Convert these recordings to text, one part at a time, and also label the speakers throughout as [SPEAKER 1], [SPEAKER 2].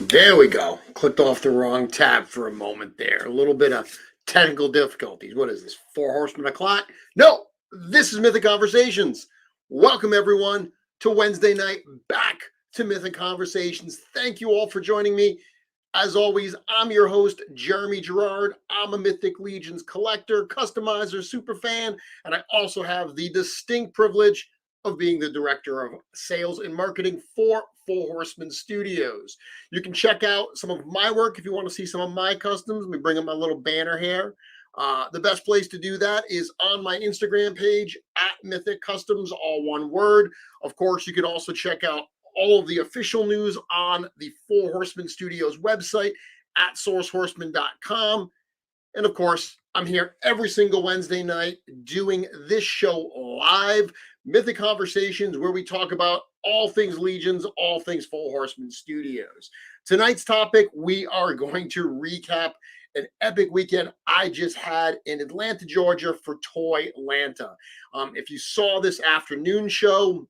[SPEAKER 1] There we go. Clicked off the wrong tab for a moment there. A little bit of technical difficulties. What is this? Four horsemen o'clock? No, this is Mythic Conversations. Welcome everyone to Wednesday night, back to Mythic Conversations. Thank you all for joining me. As always, I'm your host, Jeremy Gerard. I'm a Mythic Legions collector, customizer, super fan, and I also have the distinct privilege of being the director of sales and marketing for Four Horsemen Studios. You can check out some of my work if you want to see some of my customs. Let me bring up my little banner here. The best place to do that is on my Instagram page at Mythic Customs, all one word. Of course, you can also check out all of the official news on the Four Horsemen Studios website at sourcehorseman.com. And of course, I'm here every single Wednesday night doing this show live, Mythic Conversations, where we talk about all things Legions, all things Four Horsemen Studios. Tonight's topic, we are going to recap an epic weekend I just had in Atlanta, Georgia for ToyLanta. If you saw this afternoon show,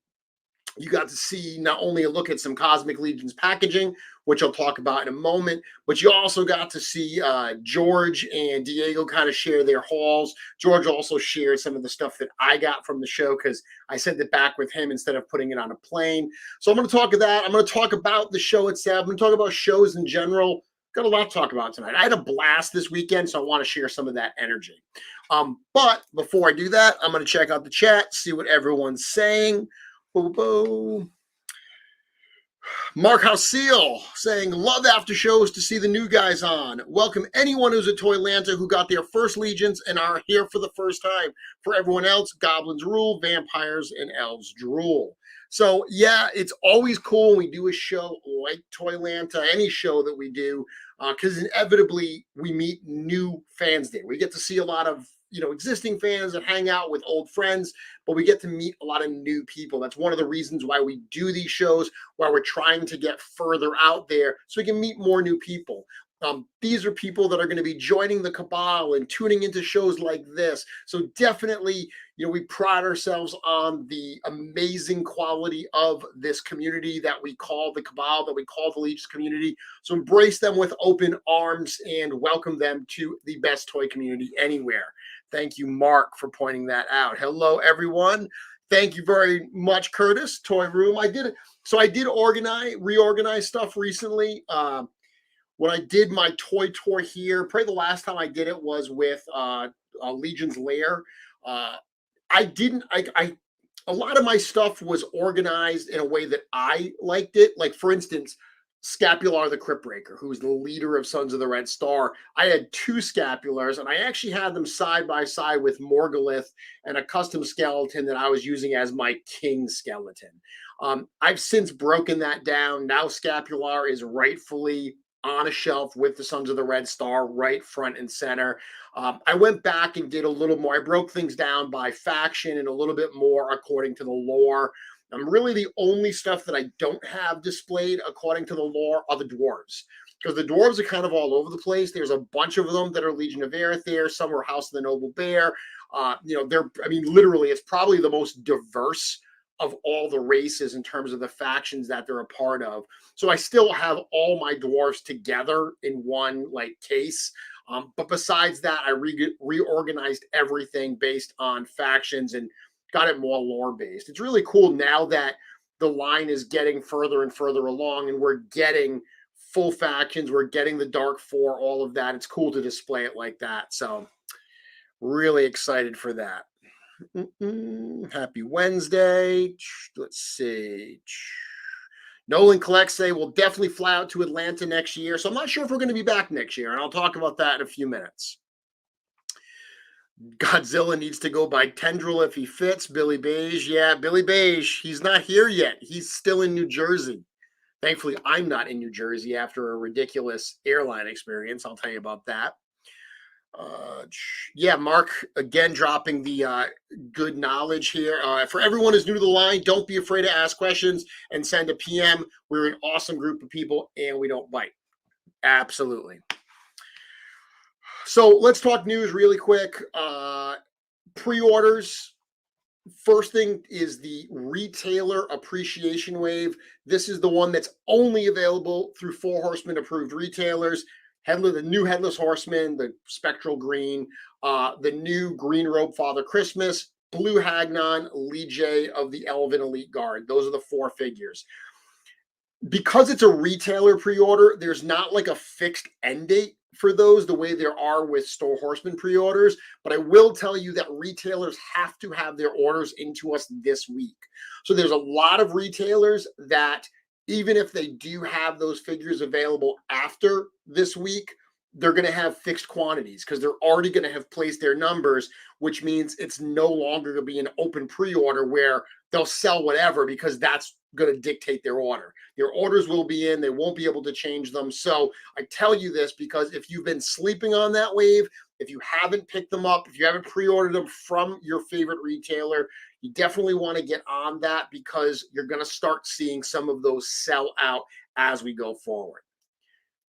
[SPEAKER 1] you got to see not only a look at some Cosmic Legions packaging, which I'll talk about in a moment, but you also got to see George and Diego kind of share their hauls. George also shared some of the stuff that I got from the show because I sent it back with him instead of putting it on a plane. So I'm going to talk of that. I'm going to talk about the show itself. I'm going to talk about shows in general. Got a lot to talk about tonight. I had a blast this weekend, so I want to share some of that energy. But before I do that, I'm going to check out the chat, see what everyone's saying. Bobo. Mark Houseal saying, love after shows to see the new guys on. Welcome anyone who's at ToyLanta who got their first Legions and are here for the first time. For everyone else, goblins rule, vampires and elves drool. So yeah, it's always cool when we do a show like ToyLanta, any show that we do, because inevitably we meet new fans there. We get to see a lot of existing fans and hang out with old friends, but we get to meet a lot of new people. That's one of the reasons why we do these shows, why we're trying to get further out there so we can meet more new people. These are people that are going to be joining the cabal and tuning into shows like this. So definitely, we pride ourselves on the amazing quality of this community that we call the cabal, that we call the Legions community. So embrace them with open arms and welcome them to the best toy community anywhere. Thank you, Mark, for pointing that out. Hello, everyone. Thank you very much, Curtis. Toy Room. I did reorganize stuff recently. When I did my toy tour here, probably the last time I did it was with Legion's Lair. A lot of my stuff was organized in a way that I liked it. Like, for instance, Scapular the Cryptbreaker, who's the leader of Sons of the Red Star. I had two Scapulars, and I actually had them side by side with Morgulith and a custom skeleton that I was using as my king skeleton. I've since broken that down. Now Scapular is rightfully on a shelf with the Sons of the Red Star right front and center. I went back and did a little more. I broke things down by faction and a little bit more according to the lore. Really the only stuff that I don't have displayed according to the lore are the dwarves, because the dwarves are kind of all over the place. There's a bunch of them that are Legion of Aerith there. Some are House of the Noble Bear. Literally, it's probably the most diverse of all the races in terms of the factions that they're a part of. So I still have all my dwarves together in one case. But besides that, I reorganized everything based on factions and got it more lore based. It's really cool now that the line is getting further and further along and we're getting full factions, we're getting the Dark Four, all of that. It's cool to display it like that. So really excited for that. Happy Wednesday. Let's see. Nolan Collects say we'll definitely fly out to Atlanta next year. So I'm not sure if we're going to be back next year, and I'll talk about that in a few minutes. Godzilla needs to go by Tendril if he fits. Billy Beige. Yeah, Billy Beige. He's not here yet. He's still in New Jersey. Thankfully, I'm not in New Jersey after a ridiculous airline experience. I'll tell you about that. Yeah, Mark, again, dropping the good knowledge here. For everyone who's new to the line, don't be afraid to ask questions and send a PM. We're an awesome group of people and we don't bite. Absolutely. So let's talk news really quick. Pre-orders. First thing is the retailer appreciation wave. This is the one that's only available through Four Horsemen approved retailers. The new Headless Horseman, the Spectral Green, the new Green Robe Father Christmas, Blue Hagnon, Lee J of the Elven Elite Guard. Those are the 4 figures. Because it's a retailer pre-order, there's not like a fixed end date for those the way there are with Store Horseman pre-orders. But I will tell you that retailers have to have their orders into us this week. So there's a lot of retailers that even if they do have those figures available after this week, they're going to have fixed quantities because they're already going to have placed their numbers, which means it's no longer going to be an open pre-order where they'll sell whatever because that's going to dictate their order. Their orders will be in, they won't be able to change them. So I tell you this because if you've been sleeping on that wave, if you haven't picked them up, if you haven't pre-ordered them from your favorite retailer, you definitely want to get on that because you're going to start seeing some of those sell out as we go forward.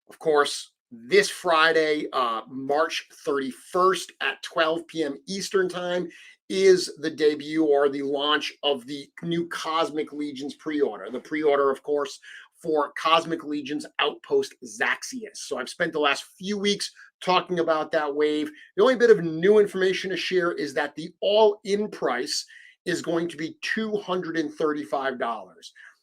[SPEAKER 1] Of course, this Friday, March 31st at 12 p.m. Eastern Time is the debut or the launch of the new Cosmic Legions pre-order. The pre-order, of course, for Cosmic Legions Outpost Zaxius. So I've spent the last few weeks talking about that wave. The only bit of new information to share is that the all-in price is going to be $235.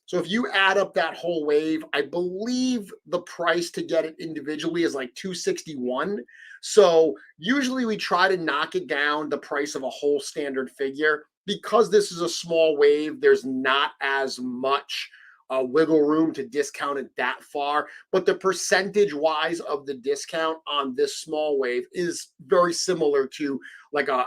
[SPEAKER 1] So if you add up that whole wave, I believe the price to get it individually is like $261. So usually we try to knock it down the price of a whole standard figure. Because this is a small wave, there's not as much wiggle room to discount it that far. But the percentage wise of the discount on this small wave is very similar to like a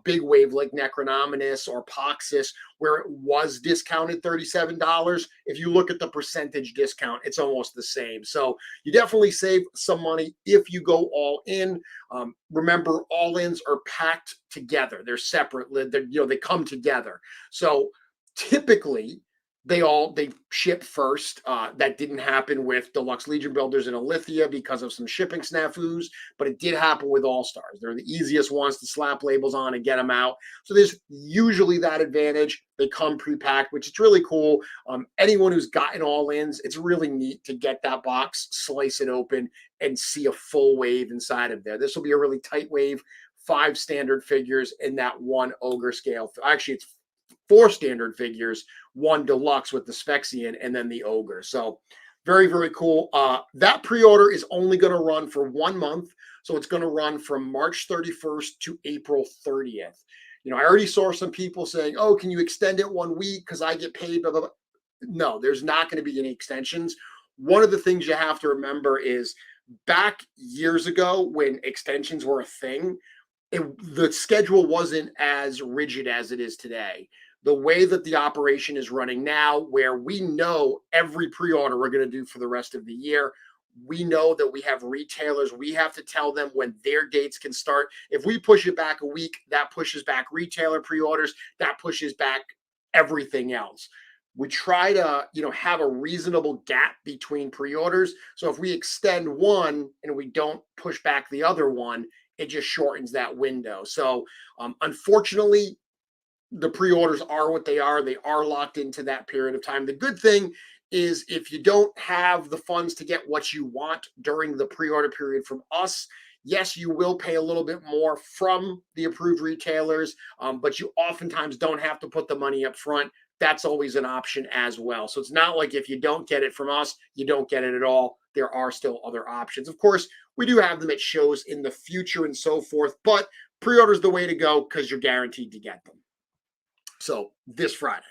[SPEAKER 1] big wave like Necronominus or Poxus, where it was discounted $37. If you look at the percentage discount, it's almost the same. So you definitely save some money if you go all in. Remember, all ins are packed together. They're separate. They come together. So typically they ship first. That didn't happen with Deluxe Legion Builders in Alithia because of some shipping snafus, but it did happen with All Stars. They're the easiest ones to slap labels on and get them out. So there's usually that advantage. They come pre-packed, which is really cool. Anyone who's gotten all-ins, it's really neat to get that box, slice it open, and see a full wave inside of there. This will be a really tight wave, 5 standard figures in that 1 ogre scale. Actually, it's 4 standard figures, 1 deluxe with the Sphexian, and then the ogre. So very, very cool. That pre-order is only going to run for 1 month. So it's going to run from March 31st to April 30th. I already saw some people saying, oh, can you extend it 1 week because I get paid, blah, blah, blah. No, there's not going to be any extensions. One of the things you have to remember is back years ago when extensions were a thing, the schedule wasn't as rigid as it is today. The way that the operation is running now, where we know every pre-order we're going to do for the rest of the year, we know that we have retailers. We have to tell them when their dates can start. If we push it back a week, that pushes back retailer pre-orders. That pushes back everything else. We try to, have a reasonable gap between pre-orders. So if we extend one and we don't push back the other one, it just shortens that window. So unfortunately, the pre-orders are what they are. They are locked into that period of time. The good thing is if you don't have the funds to get what you want during the pre-order period from us, yes, you will pay a little bit more from the approved retailers, but you oftentimes don't have to put the money up front. That's always an option as well. So it's not like if you don't get it from us, you don't get it at all. There are still other options. Of course, we do have them at shows in the future and so forth, but pre-order is the way to go because you're guaranteed to get them. So this Friday.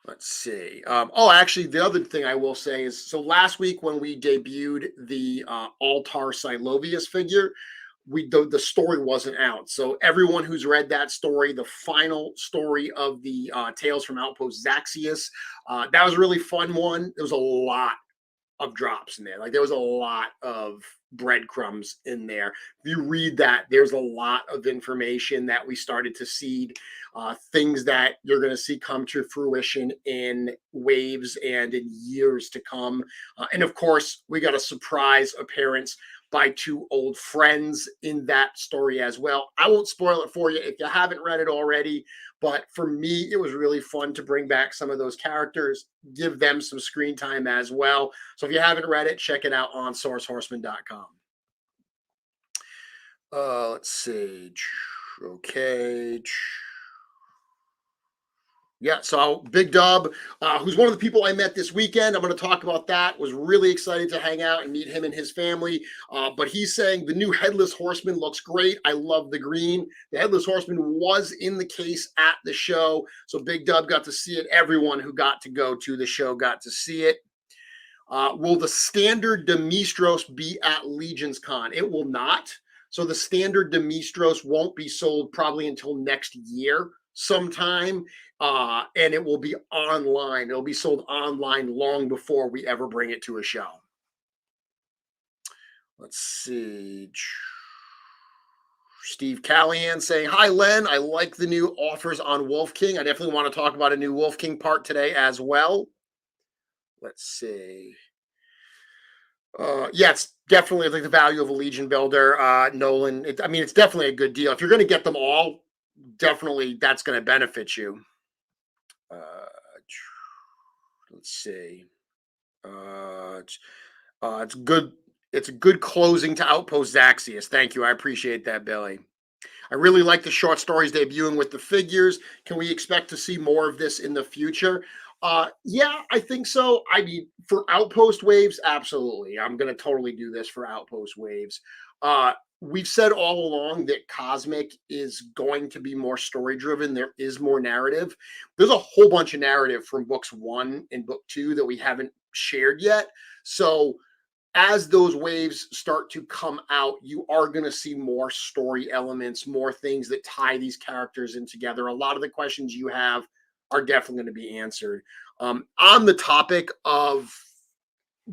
[SPEAKER 1] Let's see. Actually, the other thing I will say is, so last week when we debuted the Altar Silovius figure, the story wasn't out. So everyone who's read that story, the final story of the Tales from Outpost Zaxius, that was a really fun one. There was a lot of drops in there. Like there was a lot of breadcrumbs in there. If you read that, there's a lot of information that we started to seed, things that you're going to see come to fruition in waves and in years to come. And of course, we got a surprise appearance by two old friends in that story as well. I won't spoil it for you if you haven't read it already, but for me, it was really fun to bring back some of those characters, give them some screen time as well. So if you haven't read it, check it out on sourcehorseman.com. Let's see. Okay. Yeah, so Big Dub, who's one of the people I met this weekend, I'm going to talk about that. Was really excited to hang out and meet him and his family. But he's saying the new Headless Horseman looks great. I love the green. The Headless Horseman was in the case at the show, so Big Dub got to see it. Everyone who got to go to the show got to see it. Will the standard Demistros be at Legion's Con? It will not. So the standard Demistros won't be sold probably until next year sometime, and it will be online. It'll be sold online long before we ever bring it to a show. Let's see. Steve Callahan saying, hi, Len. I like the new offers on Wolf King. I definitely want to talk about a new Wolf King part today as well. Let's see. Yeah, it's definitely like the value of a Legion builder, Nolan. It's definitely a good deal. If you're going to get them all, definitely that's going to benefit you. Let's see. It's good. It's a good closing to Outpost Zaxius. Thank you. I appreciate that, Billy. I really like the short stories debuting with the figures. Can we expect to see more of this in the future? Yeah, I think so. I mean, for Outpost waves, absolutely. I'm going to totally do this for Outpost waves. We've said all along that Cosmic is going to be more story driven. There is more narrative. There's a whole bunch of narrative from books 1 and book 2 that we haven't shared yet. So as those waves start to come out, you are going to see more story elements, more things that tie these characters in together. A lot of the questions you have are definitely going to be answered. On the topic of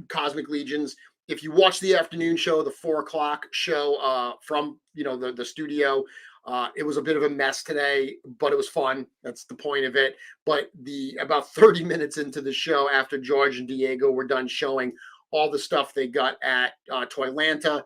[SPEAKER 1] Cosmic Legions, if you watch the afternoon show, the 4:00 show from the studio, it was a bit of a mess today, but it was fun. That's the point of it. But about 30 minutes into the show, after George and Diego were done showing all the stuff they got at ToyLanta,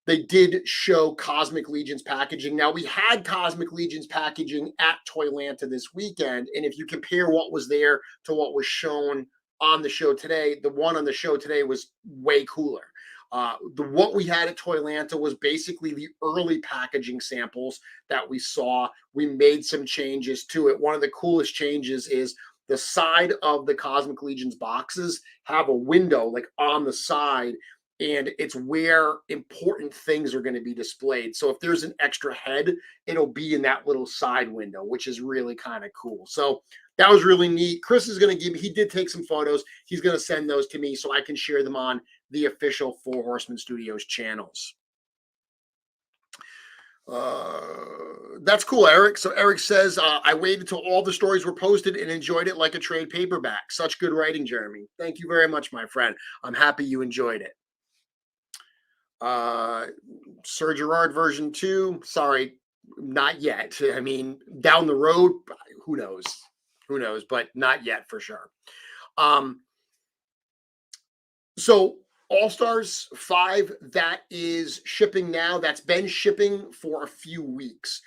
[SPEAKER 1] they did show Cosmic Legions packaging. Now, we had Cosmic Legions packaging at ToyLanta this weekend, and if you compare what was there to what was shown on the show today, the one on the show today was way cooler. What we had at ToyLanta was basically the early packaging samples that we saw. We made some changes to it. One of the coolest changes is the side of the Cosmic Legions boxes have a window like on the side, and it's where important things are going to be displayed. So if there's an extra head, it'll be in that little side window, which is really kind of cool. So that was really neat. Chris is going to he did take some photos. He's going to send those to me so I can share them on the official Four Horsemen Studios channels. That's cool, Eric. So Eric says, I waited till all the stories were posted and enjoyed it like a trade paperback. Such good writing, Jeremy. Thank you very much, my friend. I'm happy you enjoyed it. Sir Gerard version 2, sorry, not yet. I mean, down the road, who knows, but not yet for sure. So All Stars 5, that is shipping now. That's been shipping for a few weeks.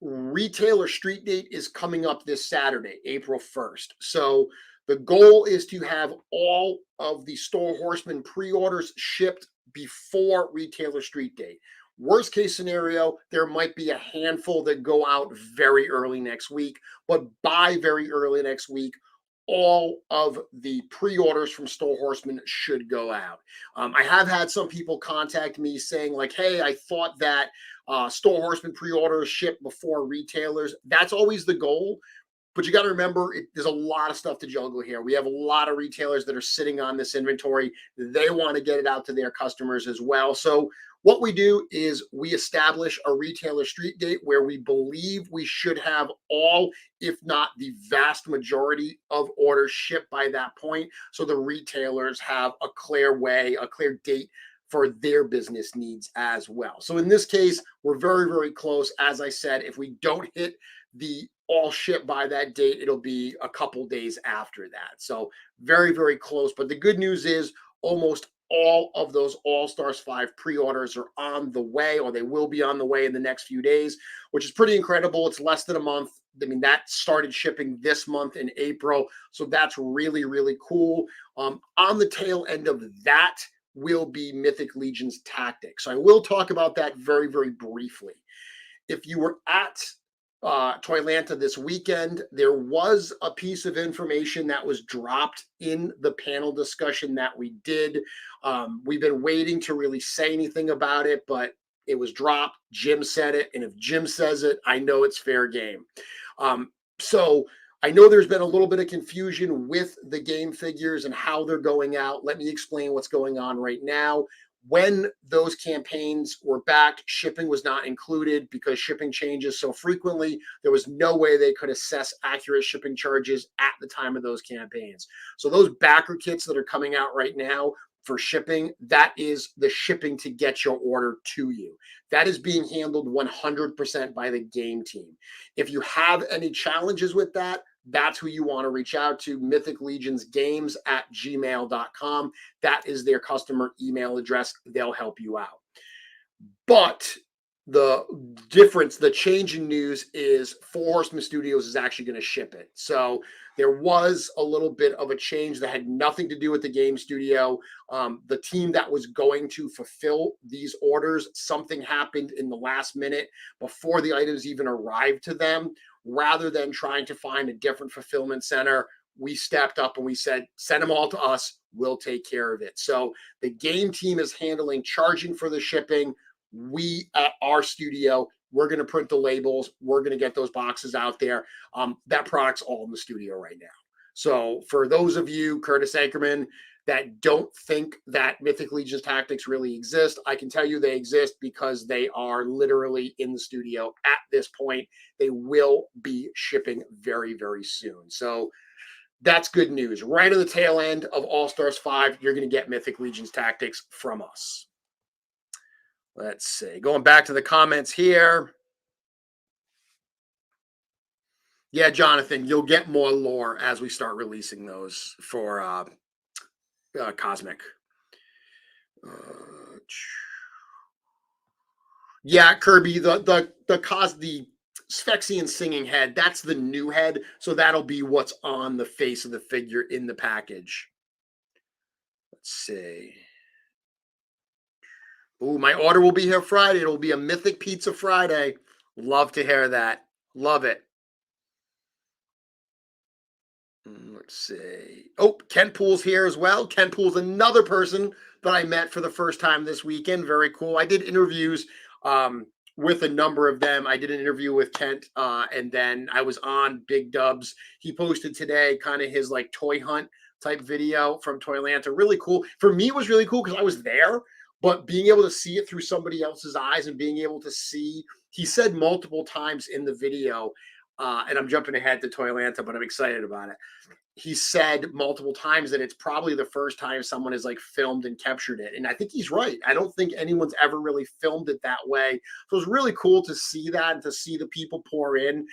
[SPEAKER 1] Retailer street date is coming up this Saturday, April 1st. So the goal is to have all of the Store Horsemen pre-orders shipped before retailer street date. Worst case scenario, there might be a handful that go out very early next week, but by very early next week, all of the pre-orders from Store Horsemen should go out. I have had some people contact me saying like, hey, I thought that Store Horsemen pre-orders ship before retailers. That's always the goal. But you got to remember, there's a lot of stuff to juggle here. We have a lot of retailers that are sitting on this inventory. They want to get it out to their customers as well. So what we do is we establish a retailer street date where we believe we should have all, if not the vast majority of orders shipped by that point. So the retailers have a clear way, a clear date for their business needs as well. So in this case, we're very, very close. As I said, if we don't hit the all ship by that date, it'll be a couple days after that. So very, very close. But the good news is almost all of those All Stars 5 pre-orders are on the way, or they will be on the way in the next few days, which is pretty incredible. It's less than a month. I mean, that started shipping this month in April. So that's really, really cool. On the tail end of that will be Mythic Legion's Tactics. So I will talk about that very, very briefly. If you were at ToyLanta this weekend, there was a piece of information that was dropped in the panel discussion that we did. We've been waiting to really say anything about it, but it was dropped. Jim said it, and if Jim says it, I know it's fair game. So I know there's been a little bit of confusion with the game figures and how they're going out. Let me explain what's going on right now. When those campaigns were back, shipping was not included because shipping changes so frequently. There was no way they could assess accurate shipping charges at the time of those campaigns. So those backer kits that are coming out right now for shipping, that is the shipping to get your order to you. That is being handled 100% by the game team. If you have any challenges with that, that's who you want to reach out to, Mythic Legions Games at gmail.com. That is their customer email address. They'll help you out. But the difference, the change in news is Four Horsemen Studios is actually going to ship it. So there was a little bit of a change that had nothing to do with the game studio. The team that was going to fulfill these orders, something happened in the last minute before the items even arrived to them. Rather than trying to find a different fulfillment center, we stepped up and we said, send them all to us. We'll take care of it. So the game team is handling charging for the shipping. We at our studio, we're going to print the labels. We're going to get those boxes out there. That product's all in the studio right now. So for those of you, Curtis Anchorman, that don't think that Mythic Legion's Tactics really exist, I can tell you they exist because they are literally in the studio at this point. They will be shipping very, very soon. So that's good news. Right at the tail end of All Stars 5, you're going to get Mythic Legion's Tactics from us. Let's see. Going back to the comments here. Yeah, Jonathan, you'll get more lore as we start releasing those for Cosmic. Yeah, Kirby, the Sphexian singing head, that's the new head. So that'll be what's on the face of the figure in the package. Let's see. Ooh, my order will be here Friday. It'll be a Mythic Pizza Friday. Love to hear that. Love it. Let's see. Oh, Kent Pool's here as well. Kent Pool's another person that I met for the first time this weekend. Very cool. I did interviews with a number of them. I did an interview with Kent, and then I was on Big Dubs. He posted today kind of his like toy hunt type video from ToyLanta. Really cool. For me, it was really cool because I was there, but being able to see it through somebody else's eyes and being able to see, he said multiple times in the video, and I'm jumping ahead to ToyLanta, but I'm excited about it. He said multiple times that it's probably the first time someone has like filmed and captured it. And I think he's right. I don't think anyone's ever really filmed it that way. So it's really cool to see that and to see the people pour in.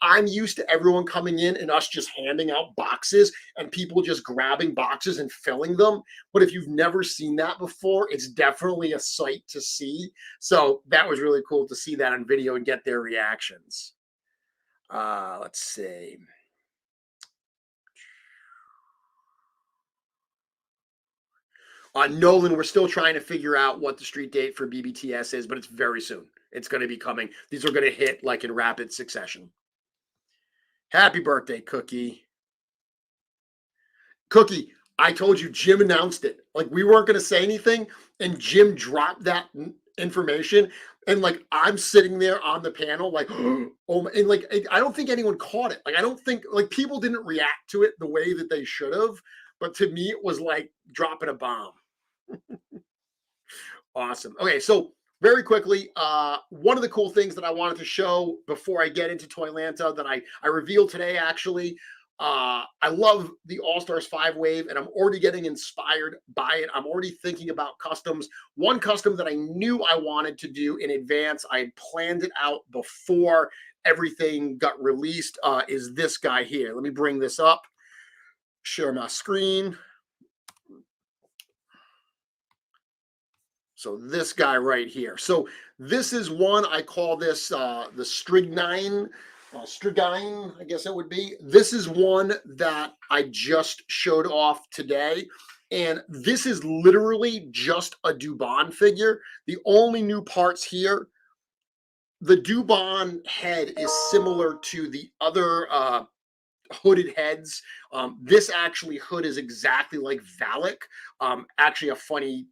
[SPEAKER 1] I'm used to everyone coming in and us just handing out boxes and people just grabbing boxes and filling them. But if you've never seen that before, it's definitely a sight to see. So that was really cool to see that on video and get their reactions. Let's see. Nolan, we're still trying to figure out what the street date for BBTS is, but it's very soon. It's going to be coming. These are going to hit like in rapid succession. Happy birthday, Cookie. Cookie, I told you Jim announced it. Like we weren't going to say anything, and Jim dropped that information. And like I'm sitting there on the panel, like, oh my, and like I don't think anyone caught it. Like I don't think like people didn't react to it the way that they should have. But to me, it was like dropping a bomb. Awesome. Okay, so very quickly, one of the cool things that I wanted to show before I get into ToyLanta that I revealed today actually. I love the All Stars 5 wave, and I'm already getting inspired by it. I'm already thinking about customs. One custom that I knew I wanted to do in advance, I had planned it out before everything got released, is this guy here. Let me bring this up, share my screen. So this guy right here. So this is one, I call this the Strigine, I guess it would be. This is one that I just showed off today. And this is literally just a Dubon figure. The only new parts here, the Dubon head is similar to the other hooded heads. This actually hood is exactly like Valak. Actually, a funny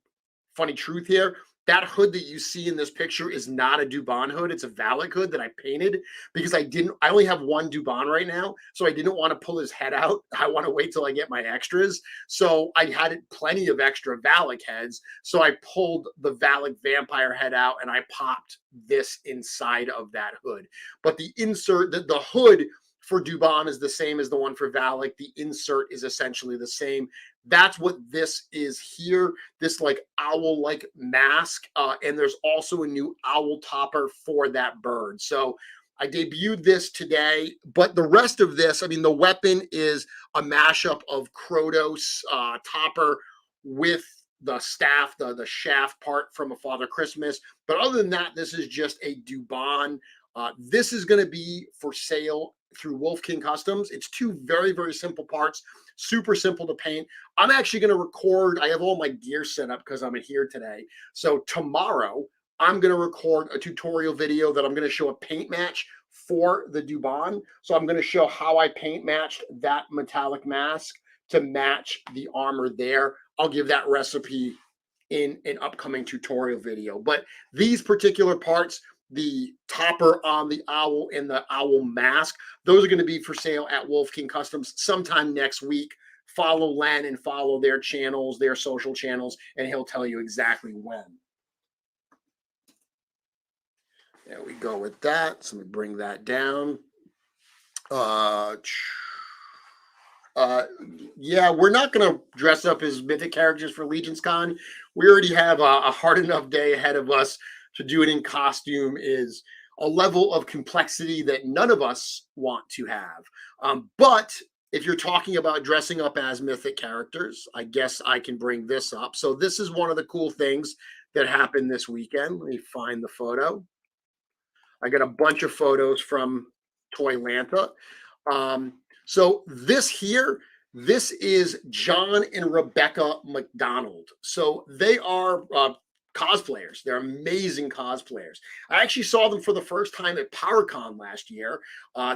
[SPEAKER 1] truth here. That hood that you see in this picture is not a Dubon hood. It's a Valak hood that I painted because I only have one Dubon right now. So I didn't want to pull his head out. I want to wait till I get my extras. So I had plenty of extra Valak heads. So I pulled the Valak vampire head out and I popped this inside of that hood. But the insert, the hood for Dubon is the same as the one for Valak. The insert is essentially the same. That's what this is here, this like owl-like mask. And there's also a new owl topper for that bird. So I debuted this today, but the rest of this, I mean, the weapon is a mashup of Krotos topper with the staff, the shaft part from A Father Christmas. But other than that, this is just a Dubon. This is going to be for sale through Wolf King Customs. It's two very, very simple parts, super simple to paint. I'm actually going to record. I have all my gear set up because I'm here today. So tomorrow, I'm going to record a tutorial video that I'm going to show a paint match for the Dubon. So I'm going to show how I paint matched that metallic mask to match the armor there. I'll give that recipe in an upcoming tutorial video. But these particular parts, the topper on the owl and the owl mask, those are going to be for sale at Wolf King Customs sometime next week. Follow Len and follow their channels, their social channels, and he'll tell you exactly when. There we go with that. So let me bring that down. Yeah, we're not going to dress up as Mythic characters for Legion's Con. We already have a hard enough day ahead of us. To do it in costume is a level of complexity that none of us want to have. But if you're talking about dressing up as Mythic characters, I guess I can bring this up. So this is one of the cool things that happened this weekend. Let me find the photo. I got a bunch of photos from ToyLanta. So this here, this is John and Rebecca McDonald. So they are cosplayers. They're amazing cosplayers. I actually saw them for the first time at PowerCon last year.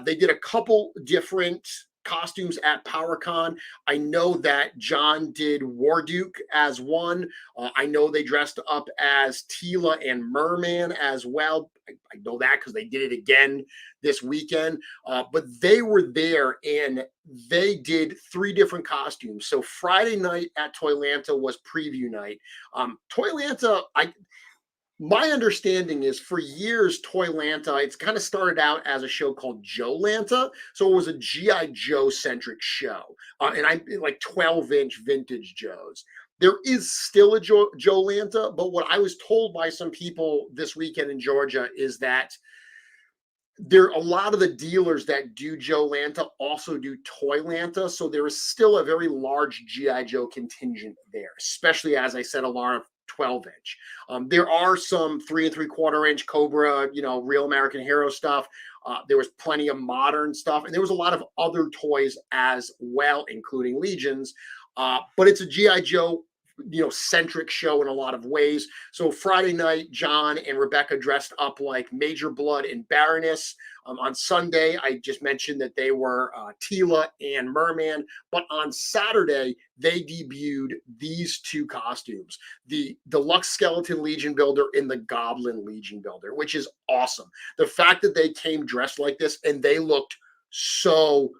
[SPEAKER 1] They did a couple different costumes at PowerCon. I know that John did Warduke as one. I know they dressed up as Tila and Merman as well. I know that because they did it again this weekend. But they were there and they did 3 different costumes. So Friday night at ToyLanta was preview night. ToyLanta, my understanding is for years, ToyLanta, it's kind of started out as a show called Joe-Lanta. So it was a G.I. Joe centric show. And I like 12-inch vintage Joes. There is still a Joe-Lanta, but what I was told by some people this weekend in Georgia is that there a lot of the dealers that do Joe-Lanta also do ToyLanta. So there is still a very large G.I. Joe contingent there, especially, as I said, a lot of 12-inch. There are some 3 3/4-inch Cobra, Real American Hero stuff. There was plenty of modern stuff, and there was a lot of other toys as well, including Legions. But it's a G.I. Joe, centric show in a lot of ways. So Friday night, John and Rebecca dressed up like Major Blood and Baroness. On Sunday, I just mentioned that they were Tila and Merman, but on Saturday, they debuted these two costumes, the Deluxe Skeleton Legion Builder and the Goblin Legion Builder, which is awesome. The fact that they came dressed like this and they looked so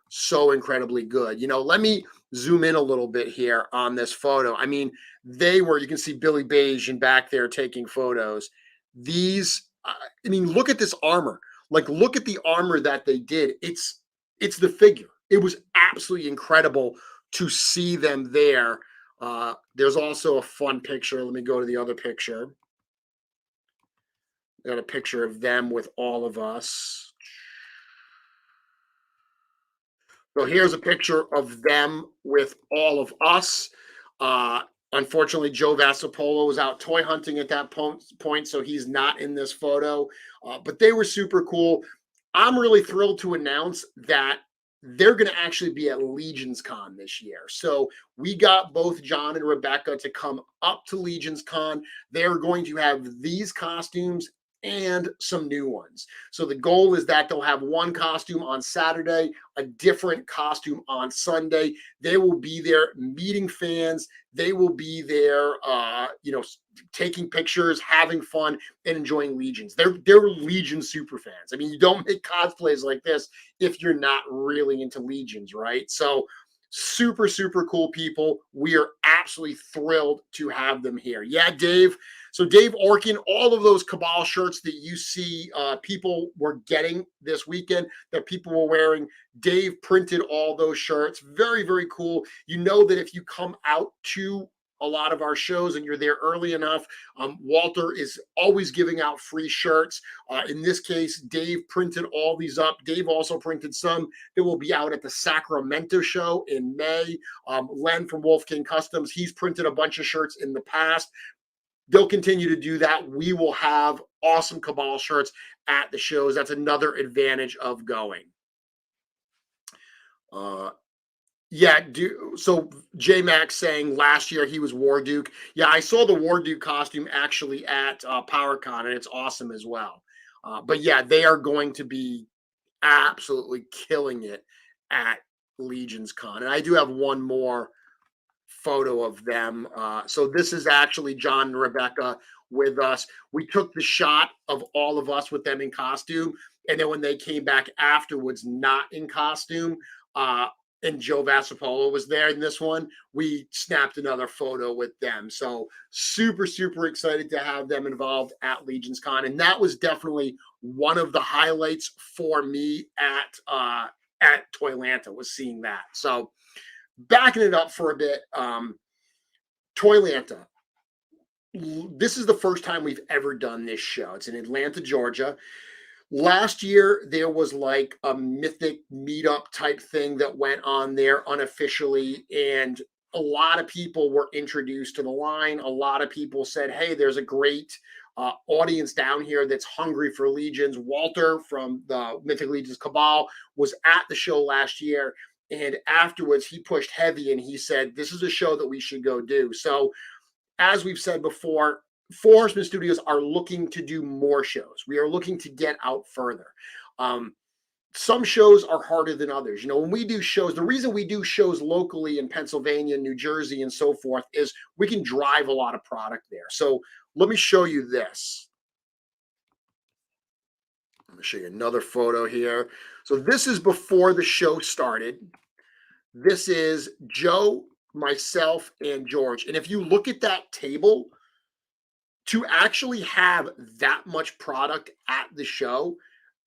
[SPEAKER 1] incredibly good. Let me zoom in a little bit here on this photo. I mean, you can see Billy Beige in back there taking photos. I mean, look at this armor. Like, look at the armor that they did. It's the figure. It was absolutely incredible to see them there. There's also a fun picture. Let me go to the other picture. Got a picture of them with all of us. So here's a picture of them with all of us. Unfortunately, Joe Vassapolo was out toy hunting at that point, so he's not in this photo. But they were super cool. I'm really thrilled to announce that they're going to actually be at Legions Con this year. So we got both John and Rebecca to come up to Legions Con. They're going to have these costumes and some new ones. So the goal is that they'll have one costume on Saturday, a different costume on Sunday. They will be there meeting fans. They will be there, taking pictures, having fun, and enjoying Legions. They're Legion super fans. I mean, you don't make cosplays like this if you're not really into Legions, right? So super cool people. We are absolutely thrilled to have them here. Yeah, Dave. So Dave Orkin, all of those Cabal shirts that you see people were getting this weekend that people were wearing, Dave printed all those shirts. Very cool. You know that if you come out to a lot of our shows and you're there early enough, Walter is always giving out free shirts. In this case, Dave printed all these up. Dave also printed some that will be out at the Sacramento show in May. Len from Wolf King Customs, he's printed a bunch of shirts in the past. They'll continue to do that. We will have awesome Cabal shirts at the shows. That's another advantage of going. So J Max saying last year he was War Duke. Yeah, I saw the War Duke costume actually at PowerCon, and it's awesome as well. But yeah, they are going to be absolutely killing it at Legions Con. And I do have one more photo of them. So this is actually John and Rebecca with us. We took the shot of all of us with them in costume. And then when they came back afterwards, not in costume, and Joe Vassapolo was there in this one, we snapped another photo with them. So super excited to have them involved at Legions Con. And that was definitely one of the highlights for me at ToyLanta, was seeing that. So backing it up for a bit, ToyLanta. This is the first time we've ever done this show. It's in Atlanta, Georgia. Last year, there was like a Mythic meetup type thing that went on there unofficially, and a lot of people were introduced to the line. A lot of people said, hey, there's a great audience down here that's hungry for Legions. Walter from the Mythic Legions Cabal was at the show last year, and afterwards he pushed heavy and he said, this is a show that we should go do. So as we've said before, Four Horsemen Studios are looking to do more shows. We are looking to get out further. Some shows are harder than others. When we do shows, the reason we do shows locally in Pennsylvania, New Jersey, and so forth is we can drive a lot of product there. So let me show you this. I'm going to show you another photo here. So this is before the show started. This is Joe, myself, and George. And if you look at that table, to actually have that much product at the show,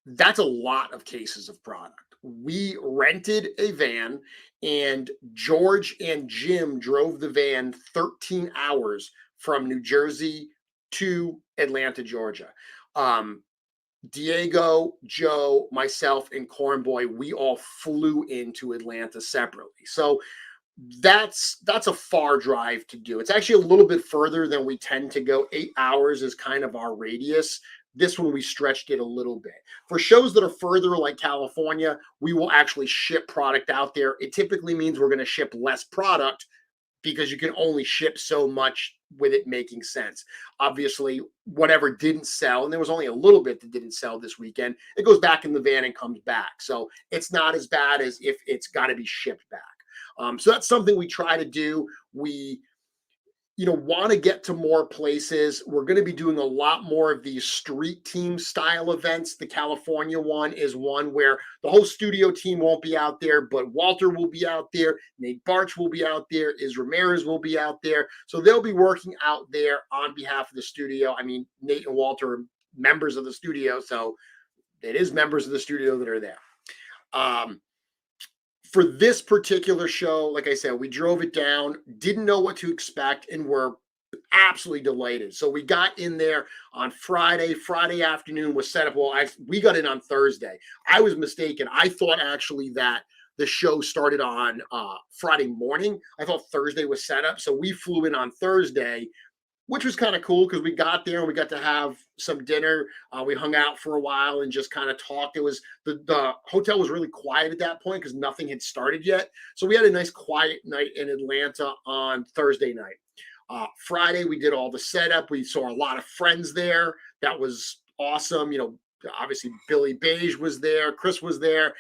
[SPEAKER 1] that's a lot of cases of product. We rented a van, and George and Jim drove the van 13 hours from New Jersey to Atlanta, Georgia. Diego, Joe, myself, and Cornboy, we all flew into Atlanta separately. So that's a far drive to do. It's actually a little bit further than we tend to go. 8 hours is kind of our radius. This one, we stretched it a little bit. For shows that are further, like California, we will actually ship product out there. It typically means we're going to ship less product, because you can only ship so much with it making sense. Obviously, whatever didn't sell, and there was only a little bit that didn't sell this weekend, it goes back in the van and comes back. So it's not as bad as if it's got to be shipped back. So that's something we try to do. We want to get to more places. We're going to be doing a lot more of these street team style events. The California one is one where the whole studio team won't be out there, but Walter will be out there, Nate Barch will be out there, Iz Ramirez will be out there. So they'll be working out there on behalf of the studio. I mean, Nate and Walter are members of the studio, so it is members of the studio that are there. For this particular show, like I said, we drove it down, didn't know what to expect, and we're absolutely delighted. So we got in there on Friday. Friday afternoon was set up. Well, we got in on Thursday. I was mistaken. I thought actually that the show started on Friday morning. I thought Thursday was set up. So we flew in on Thursday, which was kind of cool because we got there and we got to have some dinner. We hung out for a while and just kind of talked. It was the hotel was really quiet at that point because nothing had started yet. So we had a nice quiet night in Atlanta on Thursday night. Friday, we did all the setup. We saw a lot of friends there. That was awesome. Obviously Billy Beige was there. Chris was there.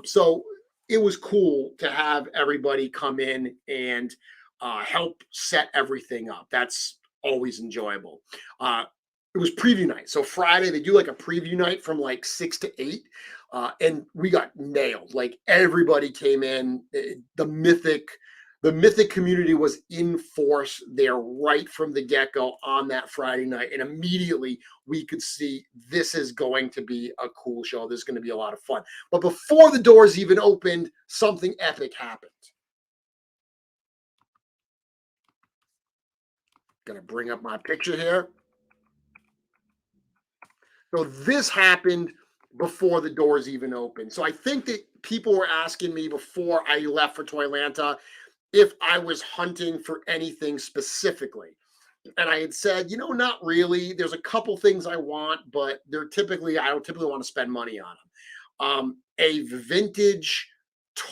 [SPEAKER 1] So it was cool to have everybody come in and help set everything up. That's always enjoyable. It was preview night. So Friday, they do like a preview night from like 6 to 8. And we got nailed. Like everybody came in. The Mythic community was in force there right from the get-go on that Friday night. And immediately we could see this is going to be a cool show. This is going to be a lot of fun. But before the doors even opened, something epic happened. Going to bring up my picture here. So this happened before the doors even opened. So I think that people were asking me before I left for ToyLanta if I was hunting for anything specifically. And I had said, not really. There's a couple things I want, but I don't typically want to spend money on them. A vintage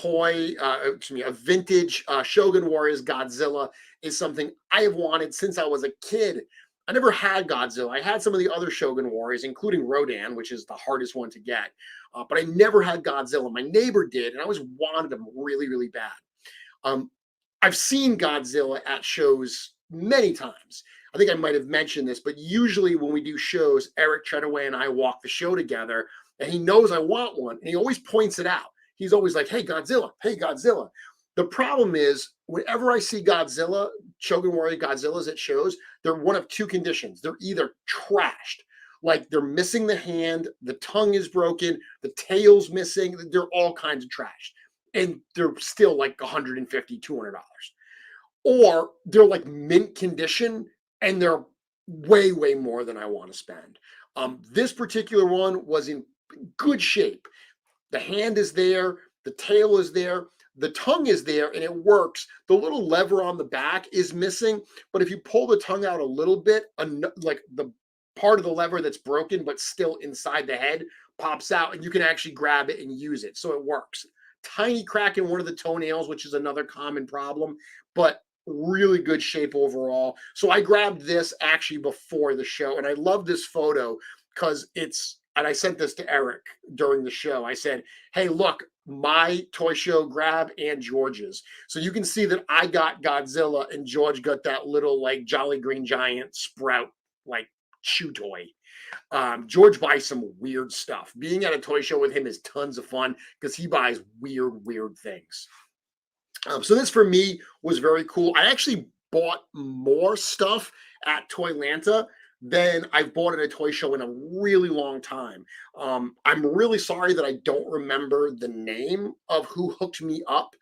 [SPEAKER 1] a vintage Shogun Warriors Godzilla is something I have wanted since I was a kid. I never had Godzilla. I had some of the other Shogun Warriors, including Rodan, which is the hardest one to get. But I never had Godzilla. My neighbor did, and I always wanted him really, really bad. I've seen Godzilla at shows many times. I think I might have mentioned this, but usually when we do shows, Eric Treadaway and I walk the show together, and he knows I want one, and he always points it out. He's always like, hey, Godzilla, hey, Godzilla. The problem is, whenever I see Godzilla, Shogun Warrior Godzillas at shows, they're one of two conditions. They're either trashed, like they're missing the hand, the tongue is broken, the tail's missing, they're all kinds of trashed. And they're still like $150, $200. Or they're like mint condition and they're way, way more than I want to spend. This particular one was in good shape. The hand is there, the tail is there, the tongue is there, and it works. The little lever on the back is missing, but if you pull the tongue out a little bit, like the part of the lever that's broken but still inside the head pops out, and you can actually grab it and use it. So it works. Tiny crack in one of the toenails, which is another common problem, but really good shape overall. So I grabbed this actually before the show, and I love this photo because and I sent this to Eric during the show. I said, hey, look, my toy show grab and George's. So you can see that I got Godzilla and George got that little like Jolly Green Giant sprout like chew toy. George buys some weird stuff. Being at a toy show with him is tons of fun because he buys weird things. So this for me was very cool. I actually bought more stuff at ToyLanta than I've bought at a toy show in a really long time. I'm really sorry that I don't remember the name of who hooked me up,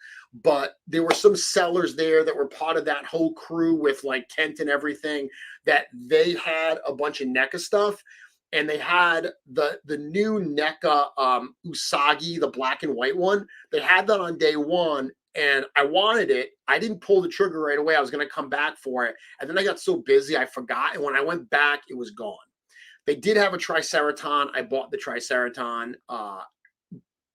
[SPEAKER 1] but there were some sellers there that were part of that whole crew with like Kent and everything that they had a bunch of NECA stuff. And they had the new NECA Usagi, the black and white one. They had that on day one. And I wanted it. I didn't pull the trigger right away. I was going to come back for it. And then I got so busy, I forgot. And when I went back, it was gone. They did have a Triceraton. I bought the Triceraton.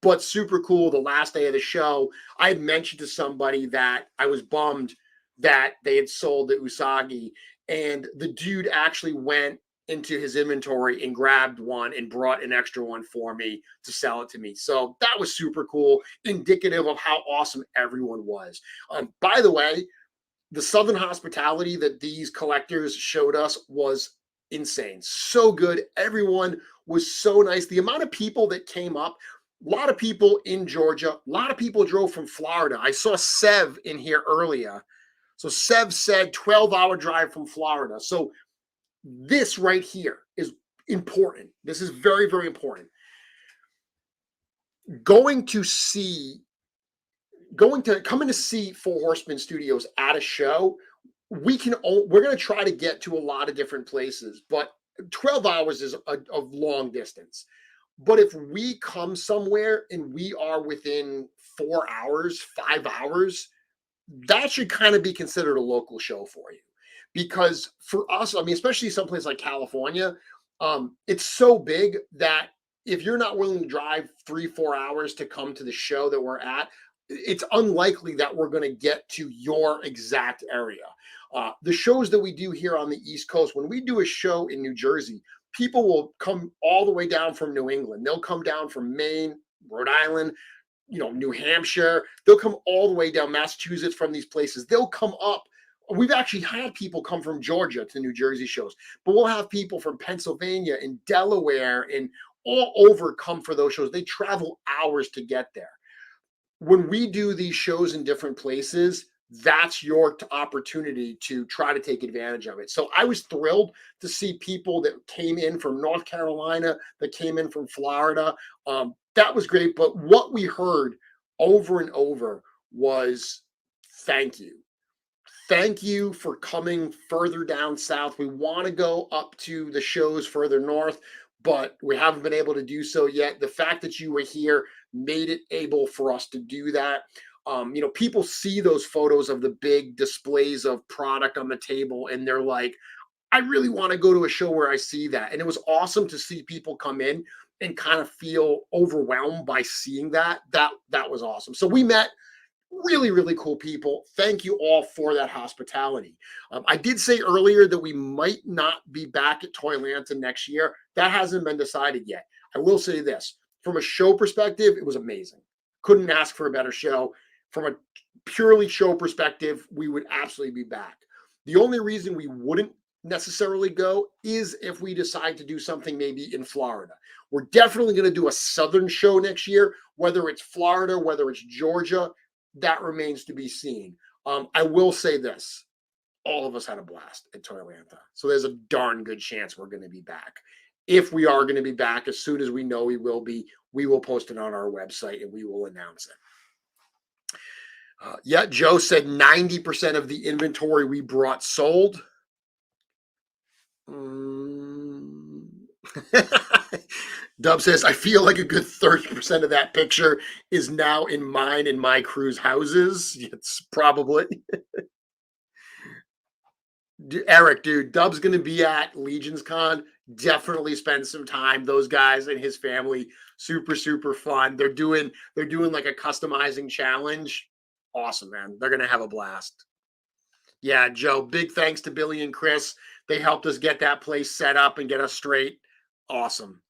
[SPEAKER 1] But super cool. The last day of the show, I had mentioned to somebody that I was bummed that they had sold the Usagi, and the dude actually went into his inventory and grabbed one and brought an extra one for me to sell it to me. So that was super cool, indicative of how awesome everyone was. By the way, the Southern hospitality that these collectors showed us was insane. So good. Everyone was so nice. The amount of people that came up, a lot of people in Georgia, a lot of people drove from Florida. I saw Sev in here earlier. So Sev said 12-hour drive from Florida. So this right here is important. This is very, very important. Going to coming to see Four Horsemen Studios at a show, we're going to try to get to a lot of different places, but 12 hours is a long distance. But if we come somewhere and we are within 4 hours, 5 hours, that should kind of be considered a local show for you. Because for us, I mean, especially someplace like California, it's so big that if you're not willing to drive 3-4 hours to come to the show that we're at, it's unlikely that we're going to get to your exact area. The shows that we do here on the East Coast, when we do a show in New Jersey, people will come all the way down from New England. They'll come down from Maine, Rhode Island, New Hampshire. They'll come all the way down Massachusetts from these places. They'll come up. We've actually had people come from Georgia to New Jersey shows, but we'll have people from Pennsylvania and Delaware and all over come for those shows. They travel hours to get there. When we do these shows in different places, that's your opportunity to try to take advantage of it. So I was thrilled to see people that came in from North Carolina, that came in from Florida. That was great. But what we heard over and over was thank you. Thank you for coming further down south. We want to go up to the shows further north, but we haven't been able to do so yet. The fact that you were here made it able for us to do that. People see those photos of the big displays of product on the table and they're like, I really want to go to a show where I see that. And it was awesome to see people come in and kind of feel overwhelmed by seeing that. That was awesome. So we met really, really cool people. Thank you all for that hospitality. I did say earlier that we might not be back at ToyLanta next year. That hasn't been decided yet. I will say this, from a show perspective, it was amazing. Couldn't ask for a better show. From a purely show perspective, we would absolutely be back. The only reason we wouldn't necessarily go is if we decide to do something maybe in Florida. We're definitely going to do a Southern show next year, whether it's Florida, whether it's Georgia. That remains to be seen. I will say this. All of us had a blast at ToyLanta. So there's a darn good chance we're going to be back. If we are going to be back, as soon as we know we will be, we will post it on our website and we will announce it. Yeah, Joe said 90% of the inventory we brought sold. Dub says, I feel like a good 30% of that picture is now in mine and my crew's houses. It's probably. Eric, dude, Dub's going to be at Legion's Con. Definitely spend some time. Those guys and his family, super, super fun. They're doing like a customizing challenge. Awesome, man. They're going to have a blast. Yeah, Joe, big thanks to Billy and Chris. They helped us get that place set up and get us straight. Awesome.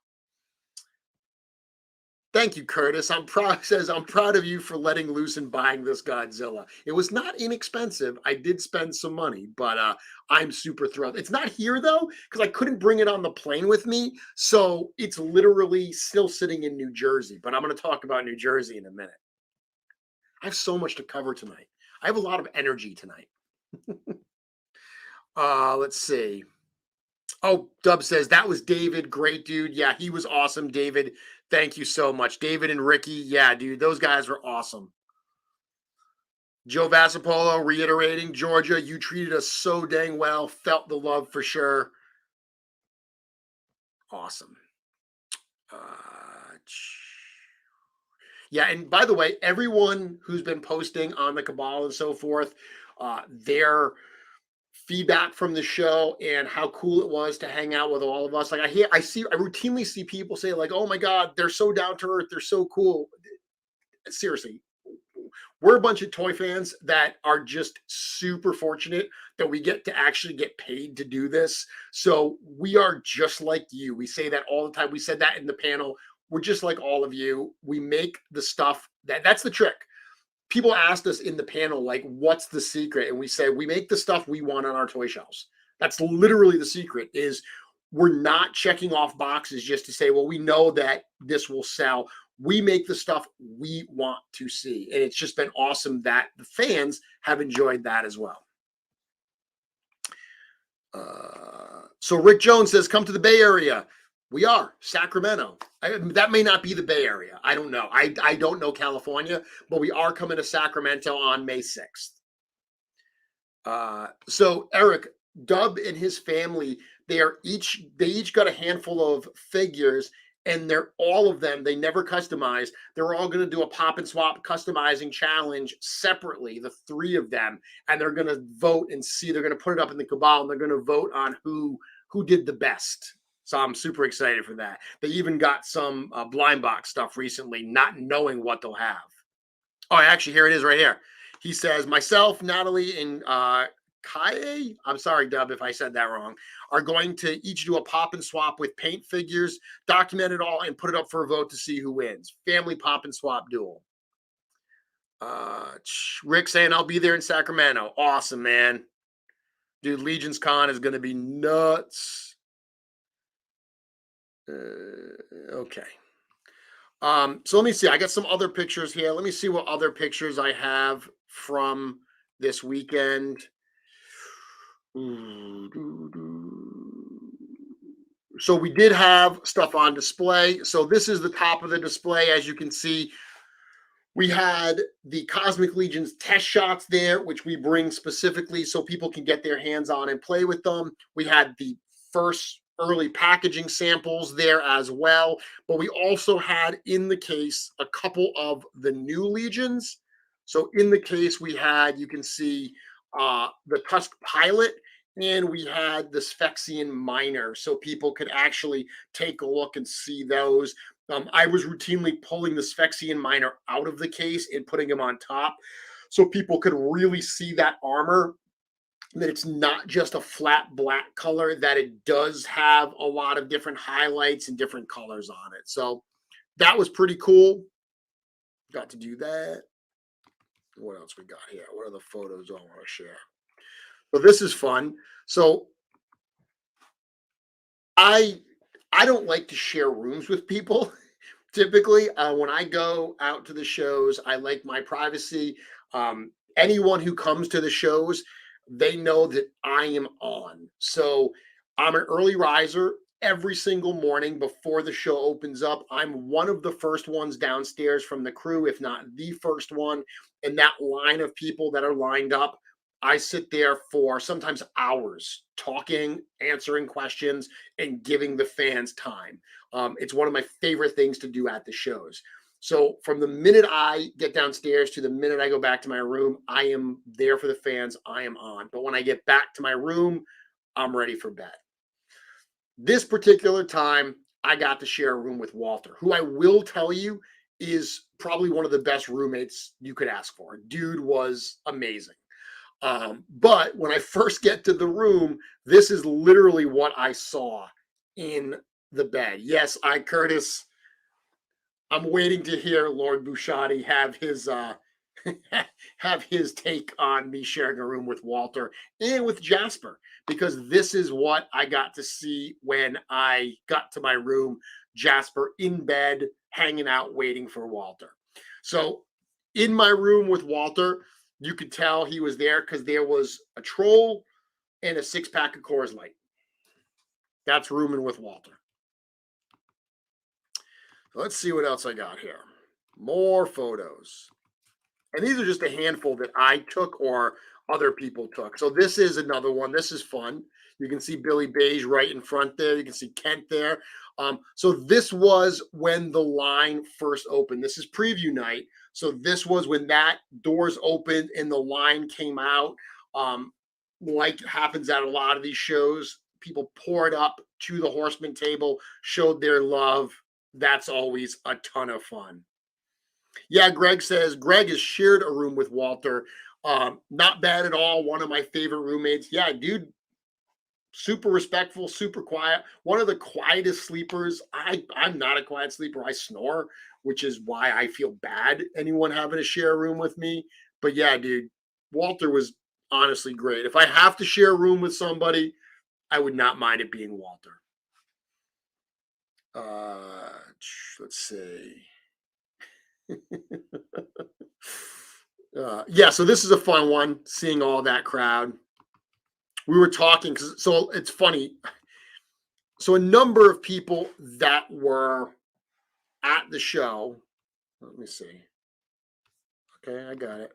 [SPEAKER 1] Thank you, Curtis. I'm proud of you for letting loose and buying this Godzilla. It was not inexpensive. I did spend some money, but I'm super thrilled. It's not here though, because I couldn't bring it on the plane with me. So it's literally still sitting in New Jersey, but I'm going to talk about New Jersey in a minute. I have so much to cover tonight. I have a lot of energy tonight. Let's see. Oh, Dub says that was David. Great dude. Yeah, he was awesome, David. Thank you so much. David and Ricky. Yeah, dude, those guys were awesome. Joe Vassapolo reiterating, Georgia, you treated us so dang well. Felt the love for sure. Awesome. Yeah, and by the way, everyone who's been posting on the Cabal and so forth, their feedback from the show and how cool it was to hang out with all of us. Like I routinely see people say like, "Oh my God, they're so down to earth, they're so cool." Seriously, We're a bunch of toy fans that are just super fortunate that we get to actually get paid to do this. So we are just like you. We say that all the time. We said that in the panel. We're just like all of you. We make the stuff that's the trick. People asked us in the panel, like, what's the secret? And we say, we make the stuff we want on our toy shelves. That's literally the secret is we're not checking off boxes just to say, well, we know that this will sell. We make the stuff we want to see. And it's just been awesome that the fans have enjoyed that as well. So Rick Jones says, come to the Bay Area. We are Sacramento. That may not be the Bay Area. I don't know. I don't know California, but we are coming to Sacramento on May 6th. So Eric, Dub and his family, they each got a handful of figures, and they're all of them. They never customized. They're all going to do a pop and swap customizing challenge separately, the three of them, and they're going to vote and see. They're going to put it up in the cabal, and they're going to vote on who did the best. So I'm super excited for that. They even got some blind box stuff recently, not knowing what they'll have. Oh, actually, here it is right here. He says, myself, Natalie, and Kaye, I'm sorry, Dub, if I said that wrong, are going to each do a pop and swap with paint figures, document it all, and put it up for a vote to see who wins. Family pop and swap duel. Rick saying, I'll be there in Sacramento. Awesome, man. Dude, Legion's Con is going to be nuts. Okay. So let me see. I got some other pictures here. Let me see what other pictures I have from this weekend. So we did have stuff on display. So this is the top of the display. As you can see, we had the Cosmic Legion's test shots there, which we bring specifically so people can get their hands on and play with them. We had the first early packaging samples there as well. But we also had in the case a couple of the new Legions. So in the case, we had, you can see the Tusk Pilot, and we had the Sphexian Miner. So people could actually take a look and see those. I was routinely pulling the Sphexian Miner out of the case and putting him on top so people could really see that armor, that it's not just a flat black color, that it does have a lot of different highlights and different colors on it. So that was pretty cool. Got to do that. What else we got here? What are the photos I want to share? So this is fun. So I don't like to share rooms with people. Typically, when I go out to the shows, I like my privacy. Anyone who comes to the shows, they know that I am on. So I'm an early riser. Every single morning before the show opens up, I'm one of the first ones downstairs from the crew, if not the first one. And that line of people that are lined up, I sit there for sometimes hours talking, answering questions, and giving the fans time. It's one of my favorite things to do at the shows. So from the minute I get downstairs to the minute I go back to my room, I am there for the fans. I am on. But when I get back to my room, I'm ready for bed. This particular time, I got to share a room with Walter, who I will tell you is probably one of the best roommates you could ask for. Dude was amazing. But when I first get to the room, this is literally what I saw in the bed. Yes, Curtis, I'm waiting to hear Lord Bouchatti have his have his take on me sharing a room with Walter and with Jasper, because this is what I got to see when I got to my room. Jasper in bed, hanging out, waiting for Walter. So in my room with Walter, you could tell he was there because there was a troll and a 6-pack of Coors Light. That's rooming with Walter. Let's see what else I got here. More photos. And these are just a handful that I took or other people took. So this is another one. This is fun. You can see Billy Beige right in front there. You can see Kent there. So this was when the line first opened. This is preview night. So this was when that doors opened and the line came out. Like happens at a lot of these shows, people poured up to the Horseman table, showed their love. That's always a ton of fun. Yeah, Greg says Greg has shared a room with Walter. Not bad at all. One of my favorite roommates. Yeah, dude, super respectful, super quiet. One of the quietest sleepers. I'm not a quiet sleeper. I snore, which is why I feel bad anyone having to share a room with me. But yeah, dude, Walter was honestly great. If I have to share a room with somebody, I would not mind it being Walter. Let's see. Yeah, so this is a fun one. Seeing all that crowd. We were talking, so it's funny. So a number of people that were at the show. Let me see. Okay, I got it.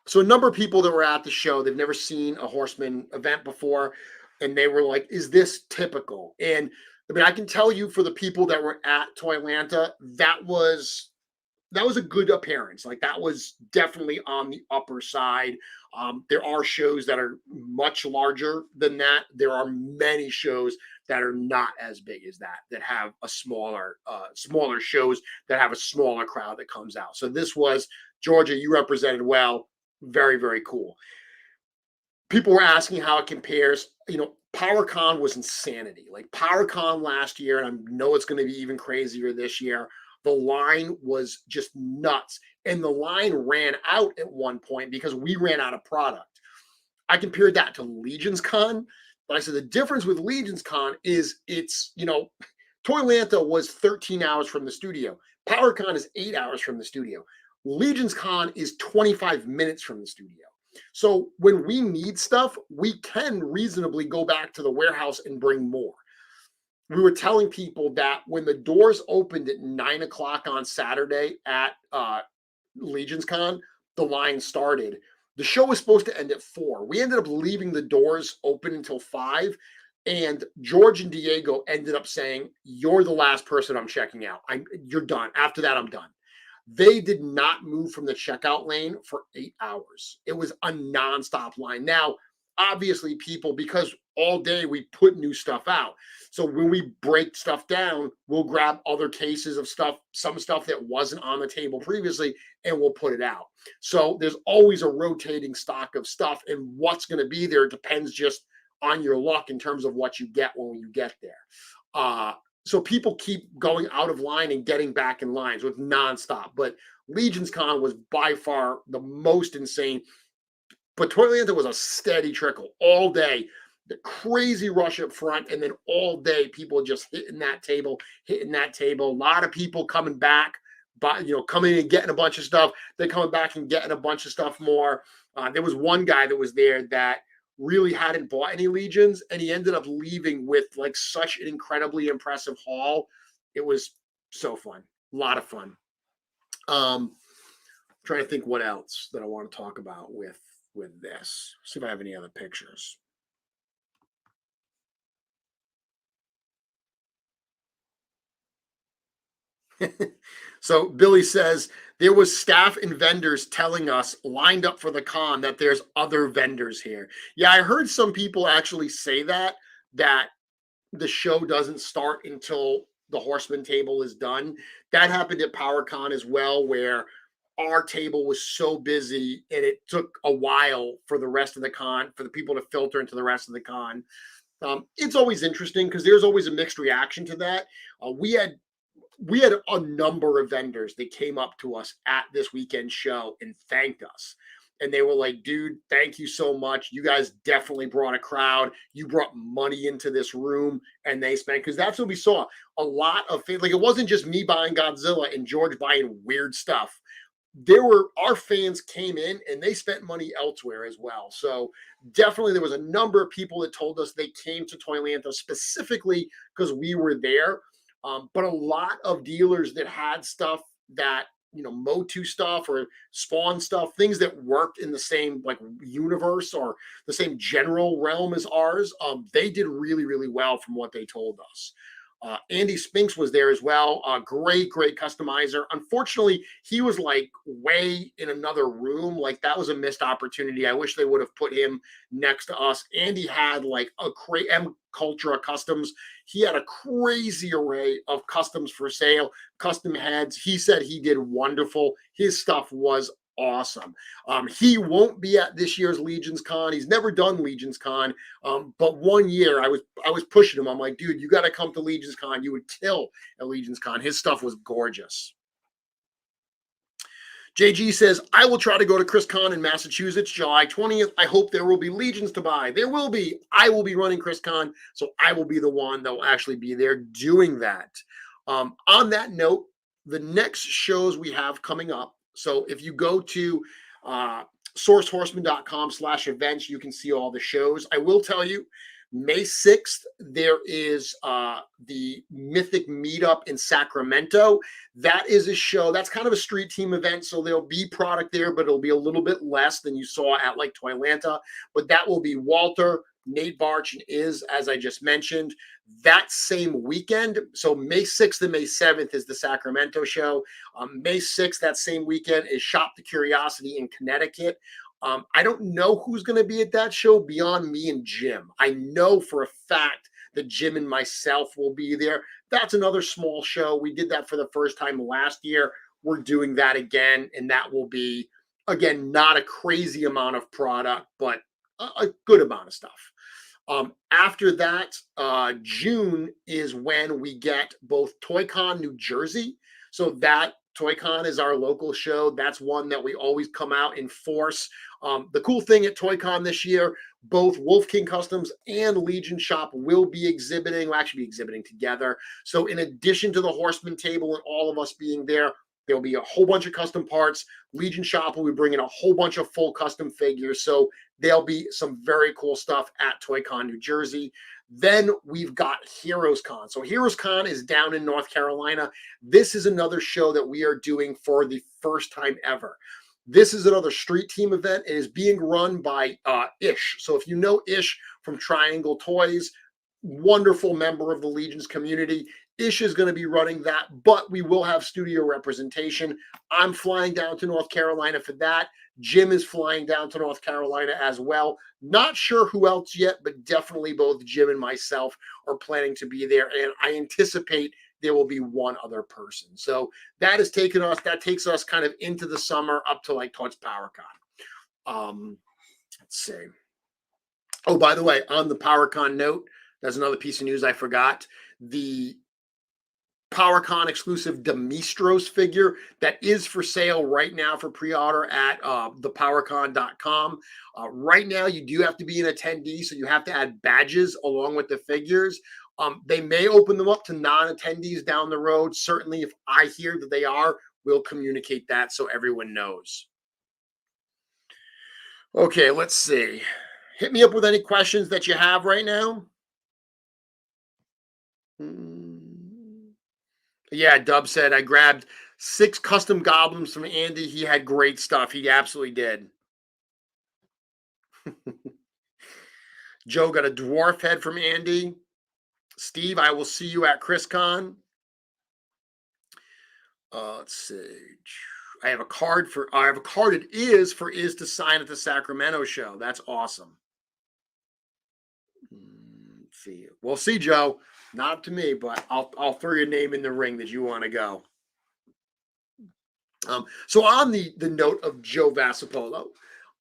[SPEAKER 1] So a number of people that were at the show, they've never seen a Horseman event before, and they were like, "Is this typical?" And I mean, I can tell you for the people that were at ToyLanta, that was a good appearance. Like that was definitely on the upper side. There are shows that are much larger than that. There are many shows that are not as big as that, that have a smaller shows that have a smaller crowd that comes out. So this was Georgia. You represented well. Very, very cool. People were asking how it compares. PowerCon was insanity. Like PowerCon last year, and I know it's going to be even crazier this year. The line was just nuts. And the line ran out at one point because we ran out of product. I compared that to Legion's Con, but I said the difference with Legion's Con is ToyLanta was 13 hours from the studio. PowerCon is 8 hours from the studio. Legion's Con is 25 minutes from the studio. So when we need stuff, we can reasonably go back to the warehouse and bring more. We were telling people that when the doors opened at 9 o'clock on Saturday at Legion's Con, the line started. The show was supposed to end at 4. We ended up leaving the doors open until 5. And George and Diego ended up saying, "You're the last person I'm checking out. You're done. After that, I'm done." They did not move from the checkout lane for 8 hours. It was a nonstop line. Now, obviously, people, because all day we put new stuff out. So when we break stuff down, we'll grab other cases of stuff, some stuff that wasn't on the table previously, and we'll put it out. So there's always a rotating stock of stuff, and what's going to be there depends just on your luck in terms of what you get when you get there. So people keep going out of line and getting back in lines with nonstop. But Legion's Con was by far the most insane. But ToyLanta was a steady trickle all day. The crazy rush up front, and then all day people just hitting that table. A lot of people coming back, coming in and getting a bunch of stuff. Then coming back and getting a bunch of stuff more. There was one guy that was there that really hadn't bought any Legions, and he ended up leaving with like such an incredibly impressive haul. It was so fun, a lot of fun. Trying to think what else that I want to talk about with this. See if I have any other pictures. So Billy says there was staff and vendors telling us lined up for the con that there's other vendors here. Yeah, I heard some people actually say that the show doesn't start until the Horseman table is done. That happened at PowerCon as well, where our table was so busy and it took a while for the rest of the con, for the people to filter into the rest of the con. It's always interesting because there's always a mixed reaction to that. We had a number of vendors that came up to us at this weekend show and thanked us. And they were like, "Dude, thank you so much. You guys definitely brought a crowd. You brought money into this room." And they spent, because that's what we saw. A lot of, like, it wasn't just me buying Godzilla and George buying weird stuff. Our fans came in and they spent money elsewhere as well. So definitely there was a number of people that told us they came to ToyLanta specifically because we were there. But a lot of dealers that had stuff that, Motu stuff or Spawn stuff, things that worked in the same like universe or the same general realm as ours, they did really, really well from what they told us. Andy Spinks was there as well. Great, great customizer. Unfortunately, he was like way in another room. Like that was a missed opportunity. I wish they would have put him next to us. Andy had like a M Cultura Customs. He had a crazy array of customs for sale, custom heads. He said he did wonderful. His stuff was awesome. He won't be at this year's Legions Con. He's never done Legions Con. But one year I was pushing him. I'm like, dude, you got to come to Legions Con. You would kill at Legions Con. His stuff was gorgeous. JG says, I will try to go to ChrisCon in Massachusetts, July 20th. I hope there will be Legions to buy. There will be. I will be running ChrisCon, so I will be the one that will actually be there doing that. On that note, the next shows we have coming up. So if you go to sourcehorseman.com/events, you can see all the shows. I will tell you, May 6th, there is the Mythic meetup in Sacramento. That is a show. That's kind of a street team event, so there'll be product there, but it'll be a little bit less than you saw at like ToyLanta. But that will be Walter, Nate Barch, and as I just mentioned. That same weekend, so May 6th and May 7th is the Sacramento show. May 6th, that same weekend, is Shop the Curiosity in Connecticut. I don't know who's going to be at that show beyond me and Jim. I know for a fact that Jim and myself will be there. That's another small show. We did that for the first time last year. We're doing that again, and that will be, again, not a crazy amount of product, but a good amount of stuff. After that, June is when we get both ToyCon New Jersey. So that ToyCon is our local show. That's one that we always come out in force. The cool thing at ToyCon this year, both Wolf King Customs and Legion Shop will be exhibiting. We'll actually be exhibiting together. So in addition to the Horseman table and all of us being there, there'll be a whole bunch of custom parts. Legion Shop will be bringing a whole bunch of full custom figures. So there'll be some very cool stuff at ToyCon New Jersey. Then we've got Heroes Con. So Heroes Con is down in North Carolina. This is another show that we are doing for the first time ever. This is another street team event. It is being run by Ish. So if you know Ish from Triangle Toys, wonderful member of the Legions community. Ish is going to be running that, but we will have studio representation. I'm flying down to North Carolina for that. Jim is flying down to North Carolina as well. Not sure who else yet, but definitely both Jim and myself are planning to be there. And I anticipate there will be one other person. So that takes us kind of into the summer up to like towards PowerCon. Let's see. Oh, by the way, on the PowerCon note, there's another piece of news I forgot. The PowerCon exclusive Demistros figure that is for sale right now for pre-order at thepowercon.com. Right now, you do have to be an attendee, so you have to add badges along with the figures. They may open them up to non-attendees down the road. Certainly, if I hear that they are, we'll communicate that so everyone knows. Okay, let's see. Hit me up with any questions that you have right now. Yeah, Dub said, I grabbed 6 custom goblins from Andy. He had great stuff. He absolutely did. Joe got a dwarf head from Andy. Steve, I will see you at ChrisCon. Let's see. I have a card it is for Iz to sign at the Sacramento show. That's awesome. See, we'll see, Joe. Not up to me, but I'll throw your name in the ring that you want to go. So on the note of Joe Vassapolo,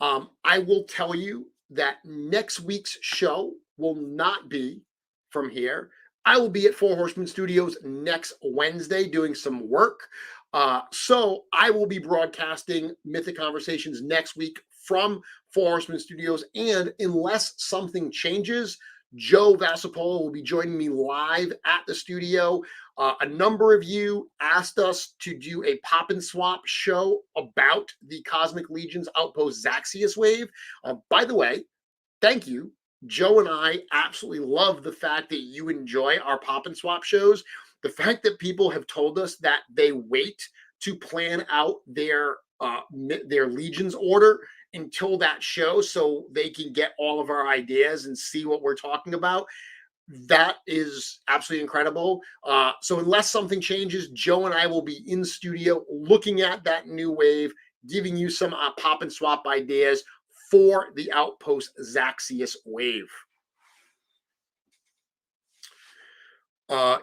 [SPEAKER 1] I will tell you that next week's show will not be from here. I will be at Four Horsemen Studios next Wednesday doing some work. So I will be broadcasting Mythic Conversations next week from Four Horsemen Studios. And unless something changes, Joe Vassapolo will be joining me live at the studio. A number of you asked us to do a pop and swap show about the Cosmic Legion's Outpost Zaxius wave. By the way, thank you. Joe and I absolutely love the fact that you enjoy our pop and swap shows. The fact that people have told us that they wait to plan out their Legions order until that show so they can get all of our ideas and see what we're talking about. that is absolutely incredible. So unless something changes, Joe and I will be in studio looking at that new wave, giving you some pop and swap ideas for the Outpost Zaxius wave.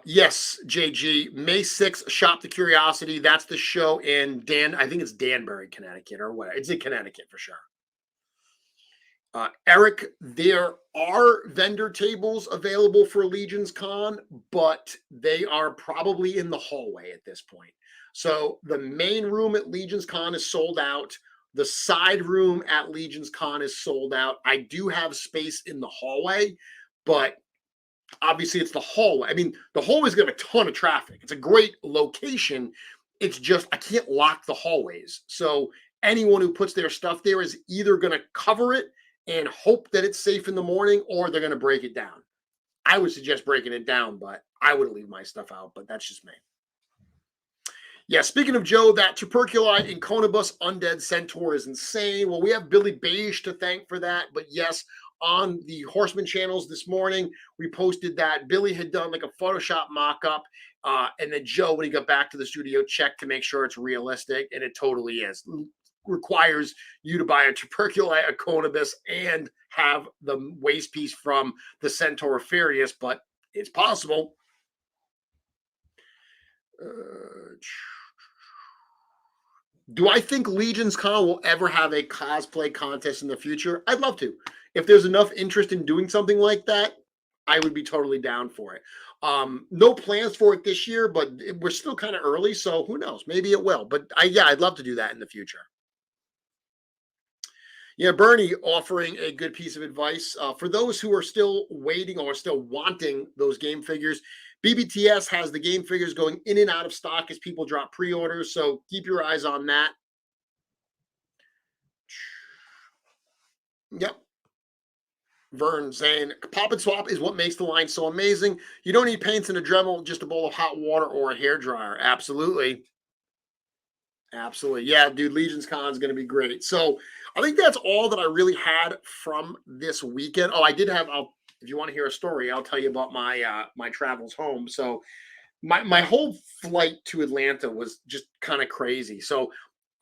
[SPEAKER 1] Yes, JG, May 6th, Shop the Curiosity. That's the show in I think it's Danbury, Connecticut, or what? It's in Connecticut for sure. Eric, there are vendor tables available for Legion's Con, but they are probably in the hallway at this point. So the main room at Legion's Con is sold out. The side room at Legion's Con is sold out. I do have space in the hallway, but obviously it's the hallway. I mean, the hallway's gonna have a ton of traffic. It's a great location. It's just I can't lock the hallways. So anyone who puts their stuff there is either gonna cover it and hope that it's safe in the morning, or they're gonna break it down. I would suggest breaking it down, but I would leave my stuff out, but that's just me. Yeah, speaking of Joe, that Tuberculite Inconibus Undead Centaur is insane. Well, we have Billy Beige to thank for that. But yes, on the Horseman channels this morning, we posted that Billy had done like a Photoshop mock-up. And then Joe, when he got back to the studio, checked to make sure it's realistic. And it totally is. Requires you to buy a Tuberculite Inconibus and have the waist piece from the Centaur Furious, but it's possible. Do I think Legion's Con will ever have a cosplay contest in the future? I'd love to. If there's enough interest in doing something like that, I would be totally down for it. No plans for it this year, but we're still kind of early, so who knows? Maybe it will. But yeah, I'd love to do that in the future. Yeah, Bernie offering a good piece of advice for those who are still waiting or still wanting those game figures. BBTS has the game figures going in and out of stock as people drop pre-orders, so keep your eyes on that. Yep. Vern saying, pop and swap is what makes the line so amazing. You don't need paints and a Dremel, just a bowl of hot water or a hair dryer. Absolutely. Absolutely. Yeah, dude, Legion's Con is going to be great. So I think that's all that I really had from this weekend. Oh, I did have, if you want to hear a story, I'll tell you about my my travels home. So my whole flight to Atlanta was just kind of crazy. So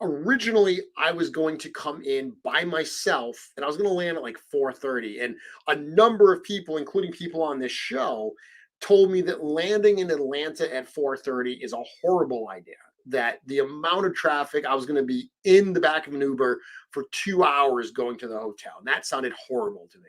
[SPEAKER 1] originally I was going to come in by myself and I was going to land at like 4:30, and a number of people, including people on this show, told me that landing in Atlanta at 4:30 is a horrible idea, that the amount of traffic, I was going to be in the back of an Uber for 2 hours going to the hotel, and that sounded horrible to me.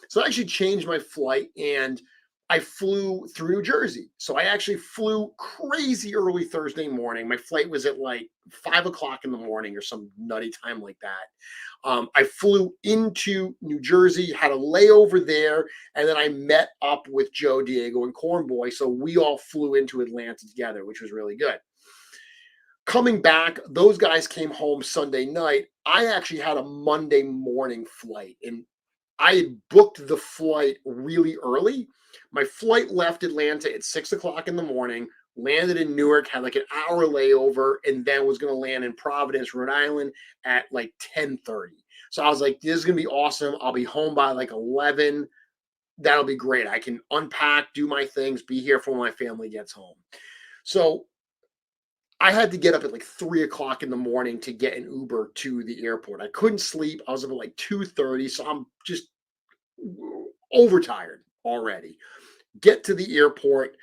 [SPEAKER 1] So I actually changed my flight and I flew through New Jersey. So I actually flew crazy early Thursday morning. My flight was at like 5 o'clock in the morning or some nutty time like that. I flew into New Jersey, had a layover there, and then I met up with Joe, Diego, and Cornboy. So we all flew into Atlanta together, which was really good. Coming back, those guys came home Sunday night. I actually had a Monday morning flight, and I had booked the flight really early. My flight left Atlanta at 6 o'clock in the morning, landed in Newark, had like an hour layover, and then was going to land in Providence, Rhode Island at like 10:30. So I was like, this is going to be awesome. I'll be home by like 11. That'll be great. I can unpack, do my things, be here for when my family gets home. So I had to get up at like 3 o'clock in the morning to get an Uber to the airport. I couldn't sleep. I was up at like 2:30. So I'm just overtired already. Get to the airport,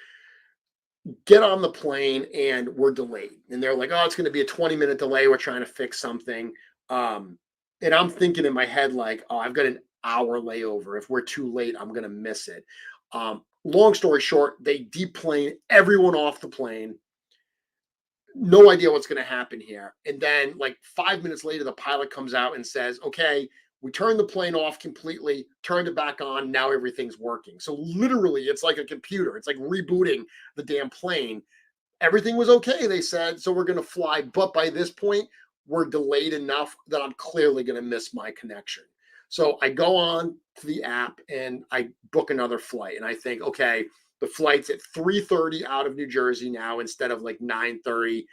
[SPEAKER 1] get on the plane, and we're delayed. And they're like, oh, it's going to be a 20-minute delay. We're trying to fix something. And I'm thinking in my head, like, oh, I've got an hour layover. If we're too late, I'm going to miss it. Long story short, they deplane everyone off the plane. No idea what's going to happen here. And then like 5 minutes later, the pilot comes out and says, okay, we turned the plane off completely, turned it back on. Now everything's working. So literally it's like a computer. It's like rebooting the damn plane. Everything was okay, they said. So we're going to fly. But by this point, we're delayed enough that I'm clearly going to miss my connection. So I go on to the app and I book another flight. And I think, okay, the flight's at 3:30 out of New Jersey now instead of like 9:30.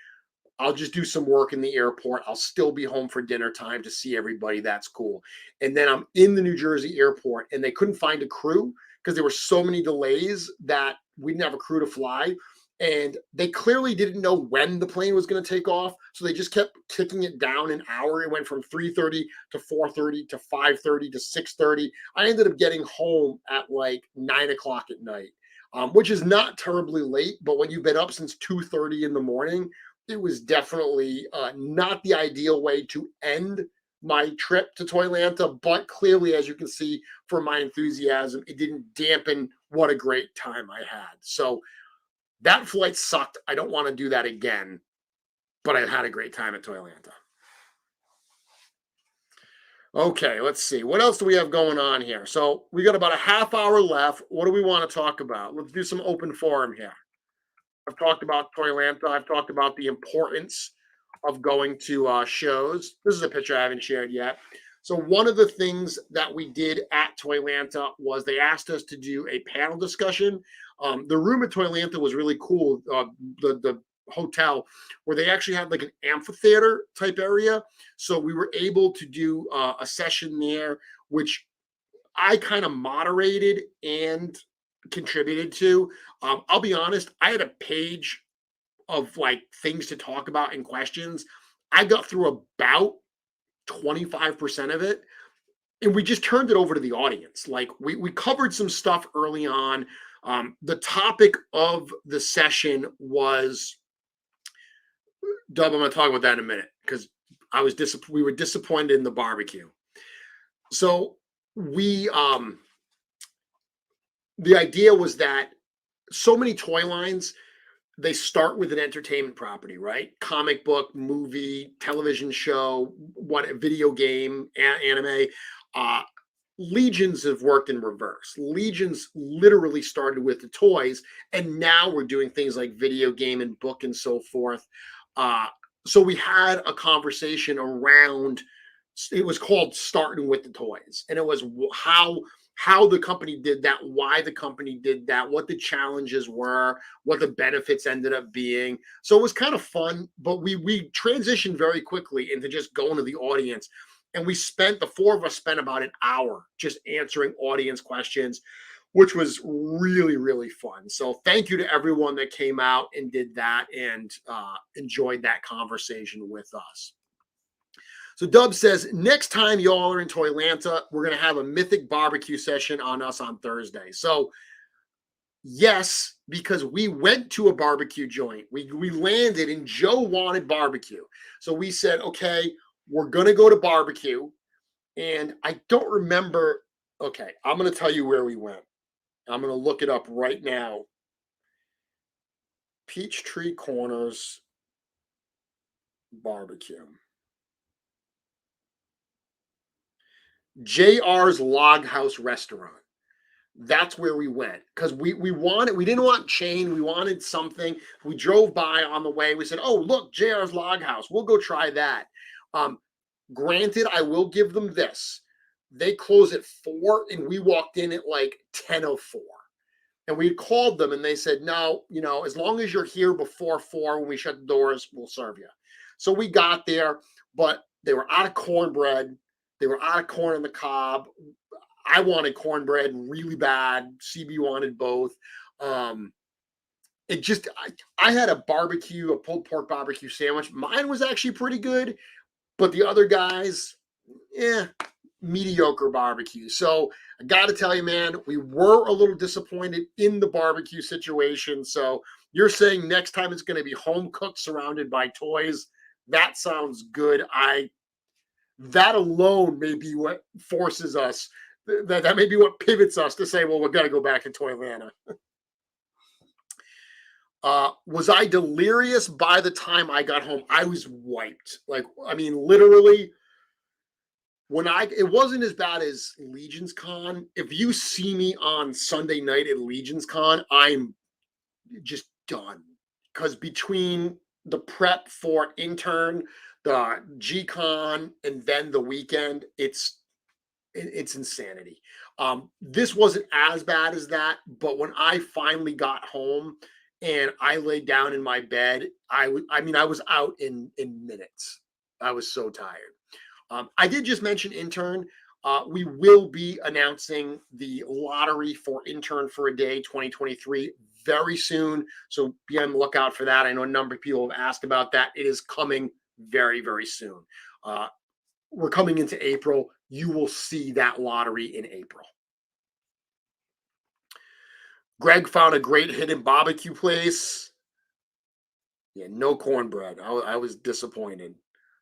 [SPEAKER 1] I'll just do some work in the airport. I'll still be home for dinner time to see everybody. That's cool. And then I'm in the New Jersey airport and they couldn't find a crew because there were so many delays that we didn't have a crew to fly. And they clearly didn't know when the plane was going to take off. So they just kept kicking it down an hour. It went from 3:30 to 4:30 to 5:30 to 6:30. I ended up getting home at like 9 o'clock at night, which is not terribly late. But when you've been up since 2:30 in the morning, it was definitely not the ideal way to end my trip to ToyLanta. But clearly, as you can see from my enthusiasm, it didn't dampen what a great time I had. So that flight sucked. I don't want to do that again, but I had a great time at ToyLanta. Okay, let's see. What else do we have going on here? So we got about a half hour left. What do we want to talk about? Let's do some open forum here. I've talked about ToyLanta. I've talked about the importance of going to shows. This is a picture I haven't shared yet. So one of the things that we did at ToyLanta was they asked us to do a panel discussion. The room at ToyLanta was really cool. The hotel where they actually had like an amphitheater type area. So we were able to do a session there, which I kind of moderated and contributed to. I'll be honest, I had a page of like things to talk about and questions. I got through about 25% of it, and we just turned it over to the audience. Like we covered some stuff early on. The topic of the session was Dub. I'm going to talk about that in a minute because we were disappointed in the barbecue. So we the idea was that so many toy lines, they start with an entertainment property, right? Comic book, movie, television show, what video game, anime. Legions have worked in reverse. Legions literally started with the toys, and now we're doing things like video game and book and so forth. So we had a conversation around. It was called "Starting with the Toys," and it was how the company did that, why the company did that, what the challenges were, what the benefits ended up being. So it was kind of fun, but we transitioned very quickly into just going to the audience. And the four of us spent about an hour just answering audience questions, which was really, really fun. So thank you to everyone that came out and did that and enjoyed that conversation with us. So Dub says, next time y'all are in ToyLanta, we're going to have a Mythic barbecue session on us on Thursday. So yes, because we went to a barbecue joint. We landed and Joe wanted barbecue. So we said, okay, we're going to go to barbecue. And I don't remember. Okay, I'm going to tell you where we went. I'm going to look it up right now. Peachtree Corners Barbecue. JR's Log House Restaurant. That's where we went because we didn't want chain. We wanted something. We drove by on the way. We said, oh, look, JR's Log House. We'll go try that. Granted, I will give them this. They close at 4 and we walked in at like 10:04. And we called them and they said, no, as long as you're here before 4 when we shut the doors, we'll serve you. So we got there, but they were out of cornbread. They were out of corn on the cob. I wanted cornbread really bad. CB wanted both. I had a pulled pork barbecue sandwich. Mine was actually pretty good, but the other guys, mediocre barbecue. So I got to tell you, man, we were a little disappointed in the barbecue situation. So you're saying next time it's going to be home cooked, surrounded by toys. That sounds good. That alone may be what forces us. That may be what pivots us to say, well, we're going to go back to ToyLanta. Was I delirious by the time I got home? I was wiped. Literally, it wasn't as bad as Legion's Con. If you see me on Sunday night at Legion's Con, I'm just done. Because between the prep for intern, the G-Con, and then the weekend, it's insanity. This wasn't as bad as that, but when I finally got home and I laid down in my bed, I was out in minutes. I was so tired. I did just mention intern. We will be announcing the lottery for Intern for a Day 2023 very soon. So be on the lookout for that. I know a number of people have asked about that. It is coming very, very soon. We're coming into April. You will see that lottery in April. Greg found a great hidden barbecue place. Yeah, no cornbread. I was disappointed.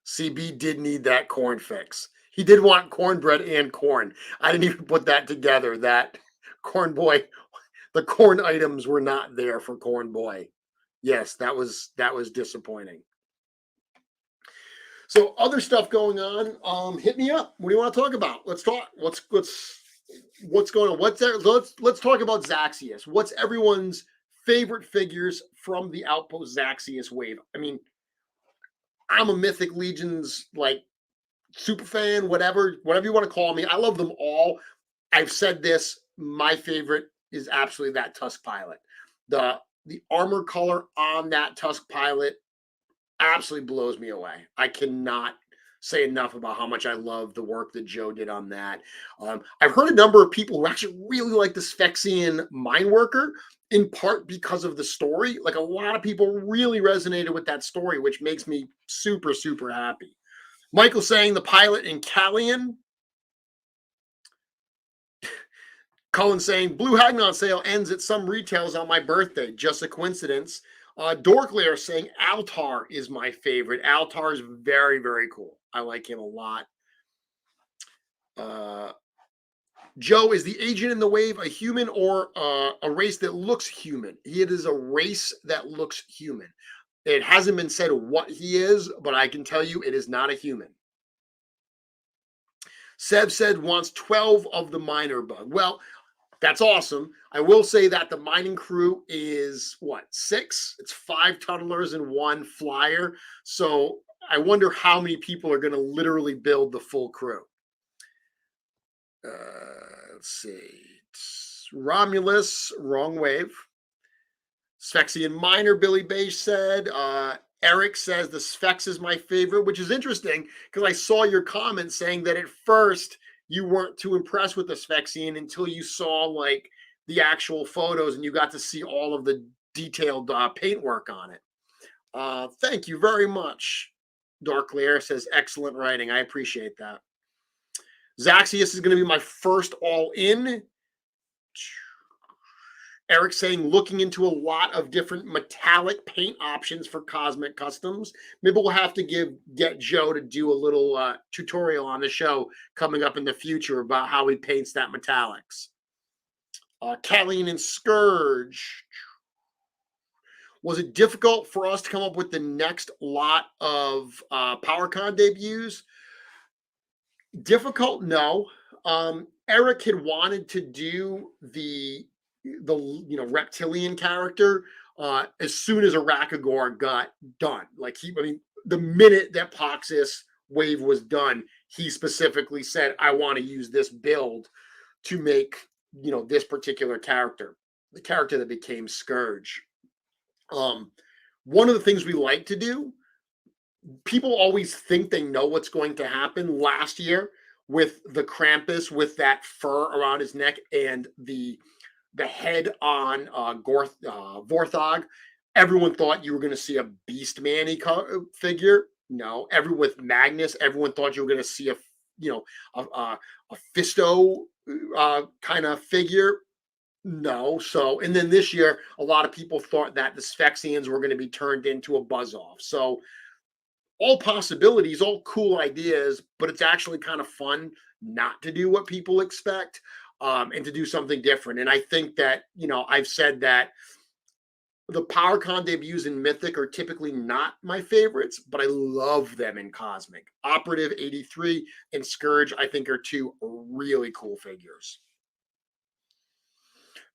[SPEAKER 1] CB did need that corn fix. He did want cornbread and corn. I didn't even put that together. That corn boy, the corn items were not there for corn boy. Yes, that was disappointing. So other stuff going on. Hit me up. What do you want to talk about? Let's talk. What's going on? What's there? Let's talk about Zaxius. What's everyone's favorite figures from the Outpost Zaxius wave? I mean, I'm a Mythic Legions like super fan, whatever you want to call me. I love them all. I've said this. My favorite is absolutely that Tusk Pilot. The armor color on that Tusk Pilot absolutely blows me away. I cannot say enough about how much I love the work that Joe did on that. I've heard a number of people who actually really like the Sphexian Mine Worker, in part because of the story. Like a lot of people really resonated with that story, which makes me super, super happy. Michael saying the pilot in Callian. Cullen saying Blue Hagnon sale ends at some retails on my birthday. Just a coincidence. Dorklear saying Altar is my favorite. Altar is very, very cool. I like him a lot. Joe, is the agent in the wave a human or a race that looks human? It is a race that looks human. It hasn't been said what he is, but I can tell you it is not a human. Seb said wants 12 of the miner bug. Well, that's awesome. I will say that the mining crew is what, 6? It's 5 tunnelers and 1 flyer. So I wonder how many people are going to literally build the full crew. Let's see. It's Romulus, wrong wave. Sphexian Miner, Billy Beige said. Eric says the Sphex is my favorite, which is interesting because I saw your comment saying that at first you weren't too impressed with the Sphexian until you saw like the actual photos and you got to see all of the detailed paintwork on it. Thank you very much. Darklear says excellent writing. I appreciate that. Zaxius is going to be my first all-in. Eric saying looking into a lot of different metallic paint options for Cosmic Customs. Maybe we'll have to get Joe to do a little tutorial on the show coming up in the future about how he paints that metallics. Kathleen and Scourge. Was it difficult for us to come up with the next lot of PowerCon debuts? Difficult? No. Eric had wanted to do the reptilian character as soon as Arakagor got done. Like the minute that Poxis wave was done, he specifically said, I want to use this build to make this particular character, the character that became Scourge. One of the things we like to do, people always think they know what's going to happen. Last year with the Krampus with that fur around his neck and the head on Vorthog, everyone thought you were going to see a Beast Man figure. No, with Magnus, everyone thought you were going to see a Fisto kind of figure. No. So, and then this year, a lot of people thought that the Sphexians were going to be turned into a Buzz-Off. So, all possibilities, all cool ideas, but it's actually kind of fun not to do what people expect and to do something different. And I think that, I've said that the PowerCon debuts in Mythic are typically not my favorites, but I love them in Cosmic. Operative 83 and Scourge, I think, are 2 really cool figures.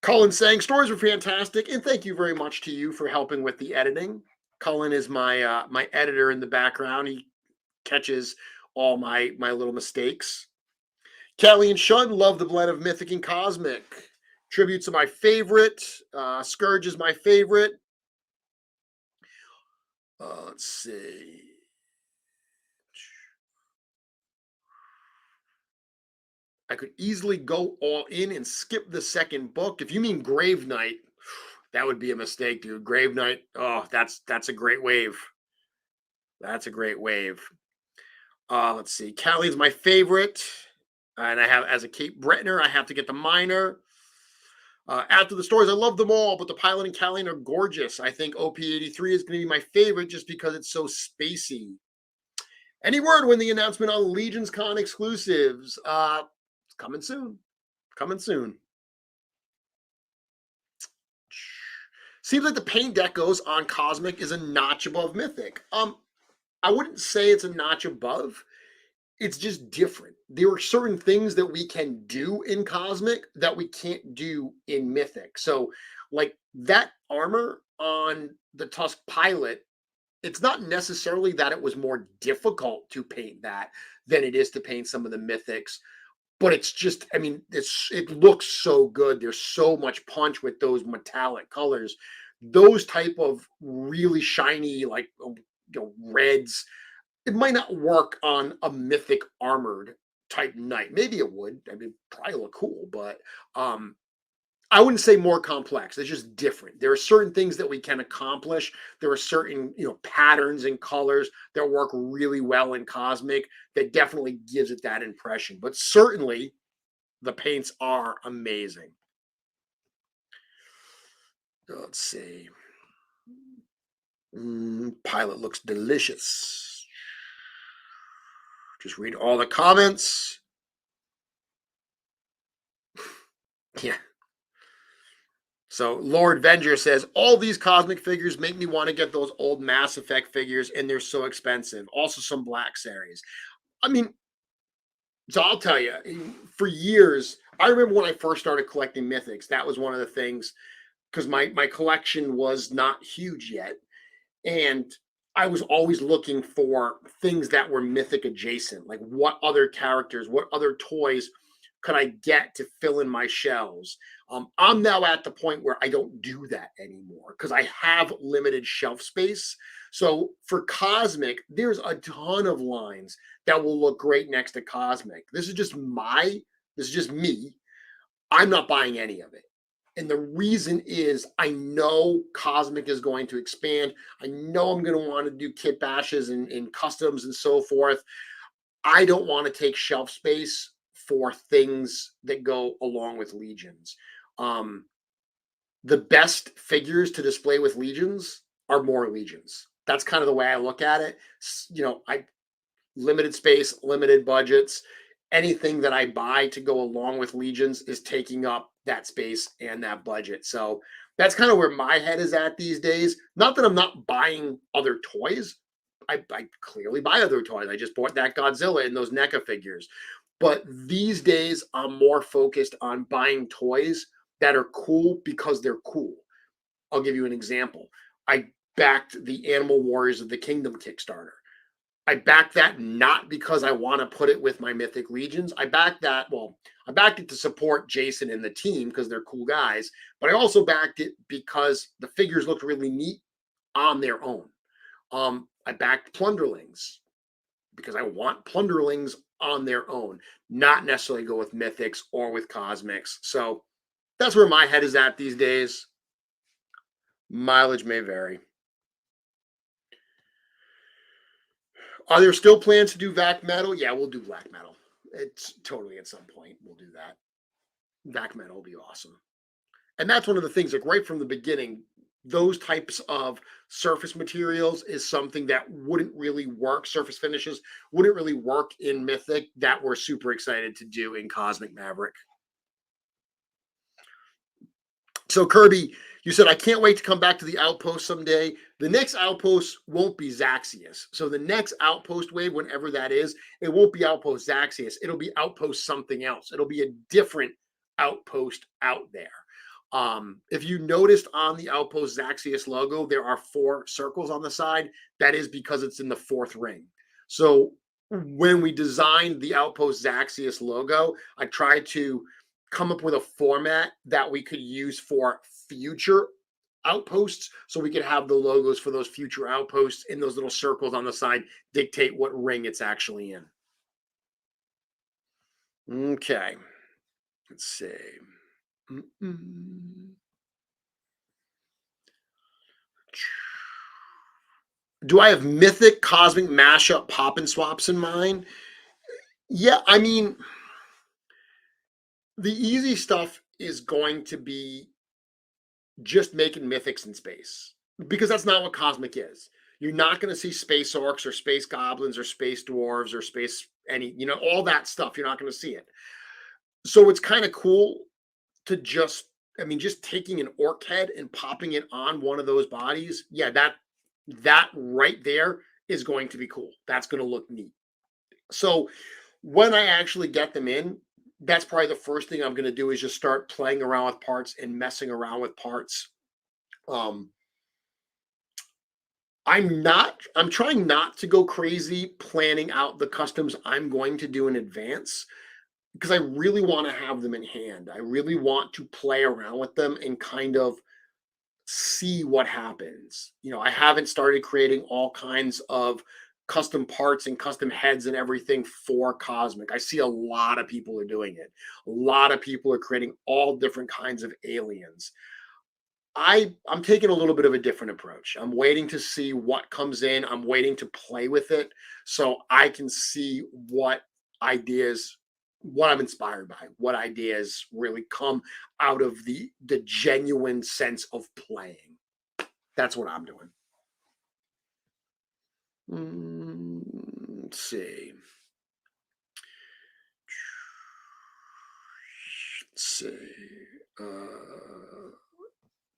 [SPEAKER 1] Cullen saying stories were fantastic, and thank you very much to you for helping with the editing. Cullen is my my editor in the background. He catches all my little mistakes. Kelly and Shun love the blend of Mythic and Cosmic. Tributes are my favorite. Scourge is my favorite. Let's see. I could easily go all in and skip the second book. If you mean Grave Knight, that would be a mistake, dude. Grave Knight, oh, that's a great wave. That's a great wave. Let's see. Callie's my favorite. And I have, as a Cape Bretoner, I have to get the minor. After the stories, I love them all, but the pilot and Callie are gorgeous. I think OP83 is going to be my favorite just because it's so spacey. Any word when the announcement on Legion's Con exclusives? It's coming soon. Coming soon. Seems like the paint decos on Cosmic is a notch above Mythic. I wouldn't say it's a notch above. It's just different. There are certain things that we can do in Cosmic that we can't do in Mythic. So, like that armor on the Tusk Pilot, it's not necessarily that it was more difficult to paint that than it is to paint some of the Mythics. But it's just, I mean, it looks so good. There's so much punch with those metallic colors. Those type of really shiny, like reds, it might not work on a Mythic armored type knight. Maybe it would. I mean, probably look cool, but I wouldn't say more complex. It's just different. There are certain things that we can accomplish. There are certain, patterns and colors that work really well in Cosmic that definitely gives it that impression. But certainly the paints are amazing. Let's see. Pilot looks delicious. Just read all the comments. Yeah. So Lord Venger says, all these Cosmic figures make me want to get those old Mass Effect figures, and they're so expensive. Also some Black Series. I mean, so I'll tell you, for years, I remember when I first started collecting Mythics, that was one of the things, because my collection was not huge yet. And I was always looking for things that were Mythic adjacent, like what other characters, what other toys could I get to fill in my shelves? I'm now at the point where I don't do that anymore because I have limited shelf space. So for Cosmic, there's a ton of lines that will look great next to Cosmic. This is just me. I'm not buying any of it. And the reason is I know Cosmic is going to expand. I know I'm going to want to do kit bashes and customs and so forth. I don't want to take shelf space for things that go along with Legions. The best figures to display with Legions are more Legions. That's kind of the way I look at it. I limited space, limited budgets. Anything that I buy to go along with Legions is taking up that space and that budget. So that's kind of where my head is at these days. Not that I'm not buying other toys. I clearly buy other toys. I just bought that Godzilla and those NECA figures. But these days, I'm more focused on buying toys that are cool because they're cool. I'll give you an example. I backed the Animal Warriors of the Kingdom Kickstarter. I backed that not because I want to put it with my Mythic Legions. I backed it to support Jason and the team because they're cool guys. But I also backed it because the figures looked really neat on their own. I backed Plunderlings because I want Plunderlings on their own, not necessarily go with Mythics or with Cosmics. So that's where my head is at these days. Mileage may vary. Are there still plans to do Vac Metal? Yeah, we'll do Black Metal. It's totally at some point we'll do that. Vac Metal will be awesome. And that's one of the things, like right from the beginning, those types of surface materials is something that wouldn't really work. Surface finishes wouldn't really work in Mythic that we're super excited to do in Cosmic Maverick. So Kirby, you said, I can't wait to come back to the Outpost someday. The next Outpost won't be Zaxius. So the next Outpost wave, whenever that is, it won't be Outpost Zaxius. It'll be Outpost something else. It'll be a different Outpost out there. If you noticed on the Outpost Zaxius logo, there are 4 circles on the side. That is because it's in the 4th ring. So when we designed the Outpost Zaxius logo, I tried to come up with a format that we could use for future outposts so we could have the logos for those future outposts in those little circles on the side dictate what ring it's actually in. Okay. Let's see. Mm-mm. Do I have mythic cosmic mashup pop and swaps in mind? Yeah, I mean, the easy stuff is going to be just making mythics in space because that's not what cosmic is. You're not going to see space orcs or space goblins or space dwarves or space any, all that stuff. You're not going to see it. So it's kind of cool to just, I mean, just taking an orc head and popping it on one of those bodies. Yeah, that right there is going to be cool. That's going to look neat. So when I actually get them in, that's probably the first thing I'm going to do is just start playing around with parts and messing around with parts. Um, I'm trying not to go crazy planning out the customs I'm going to do in advance because I really want to have them in hand. I really want to play around with them and kind of see what happens. I haven't started creating all kinds of custom parts and custom heads and everything for Cosmic. I see a lot of people are doing it. A lot of people are creating all different kinds of aliens. I'm taking a little bit of a different approach. I'm waiting to see what comes in. I'm waiting to play with it so I can see ideas what I'm inspired by, what ideas really come out of the genuine sense of playing. That's what I'm doing. Let's see. Let's see.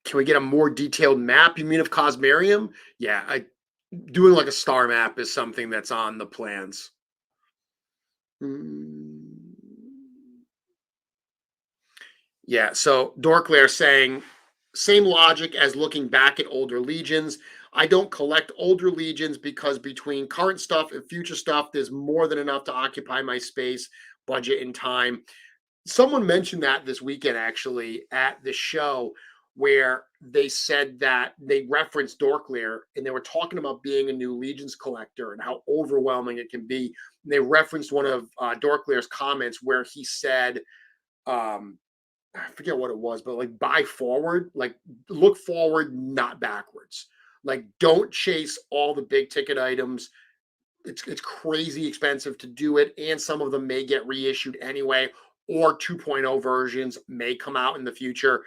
[SPEAKER 1] Can we get a more detailed map? You mean of Cosmarium? Yeah, doing like a star map is something that's on the plans. Mm. Yeah, so Dorklair saying same logic as looking back at older legions. I don't collect older legions because between current stuff and future stuff, there's more than enough to occupy my space, budget, and time. Someone mentioned that this weekend actually at the show where they said that they referenced Dorklear and they were talking about being a new Legions collector and how overwhelming it can be. And they referenced one of Dorklear's comments where he said, um, I forget what it was, but like buy forward, like look forward, not backwards. Like don't chase all the big ticket items. It's crazy expensive to do it, and some of them may get reissued anyway, or 2.0 versions may come out in the future.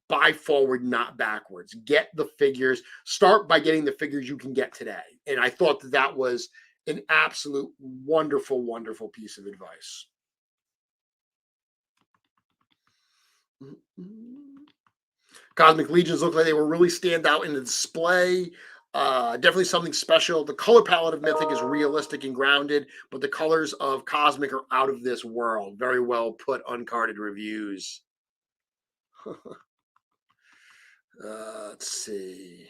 [SPEAKER 1] Buy forward, not backwards. Get the figures. Start by getting the figures you can get today. And I thought that was an absolute wonderful, wonderful piece of advice. Cosmic Legions look like they will really stand out in the display. Definitely something special. The color palette of Mythic is realistic and grounded, but the colors of Cosmic are out of this world. Very well put, uncarded reviews. Let's see.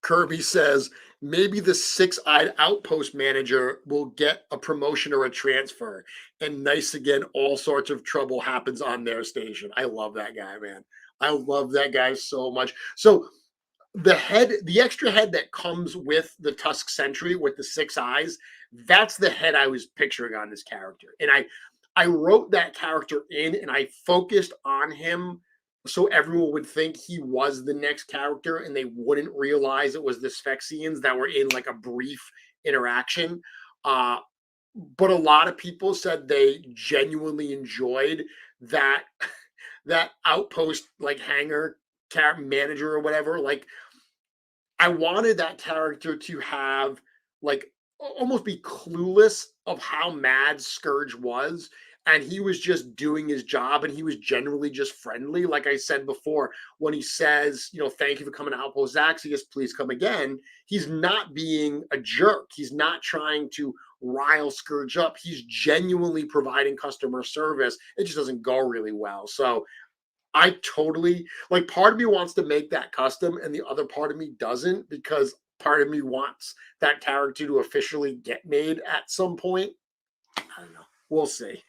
[SPEAKER 1] Kirby says maybe the six-eyed outpost manager will get a promotion or a transfer. And nice again, all sorts of trouble happens on their station. I love that guy, man. I love that guy so much. So the extra head that comes with the Tusk Sentry with the six eyes, that's the head I was picturing on this character. And I wrote that character in and I focused on him so everyone would think he was the next character and they wouldn't realize it was the Sphexians that were in like a brief interaction. Uh, but a lot of people said they genuinely enjoyed that that outpost like hangar manager or whatever. Like I wanted that character to have like almost be clueless of how mad Scourge was. And he was just doing his job and he was generally just friendly. Like I said before, when he says, thank you for coming to Outpost Zaxius, please come again. He's not being a jerk. He's not trying to rile Scourge up. He's genuinely providing customer service. It just doesn't go really well. So I totally like part of me wants to make that custom and the other part of me doesn't because part of me wants that character to officially get made at some point. I don't know. We'll see.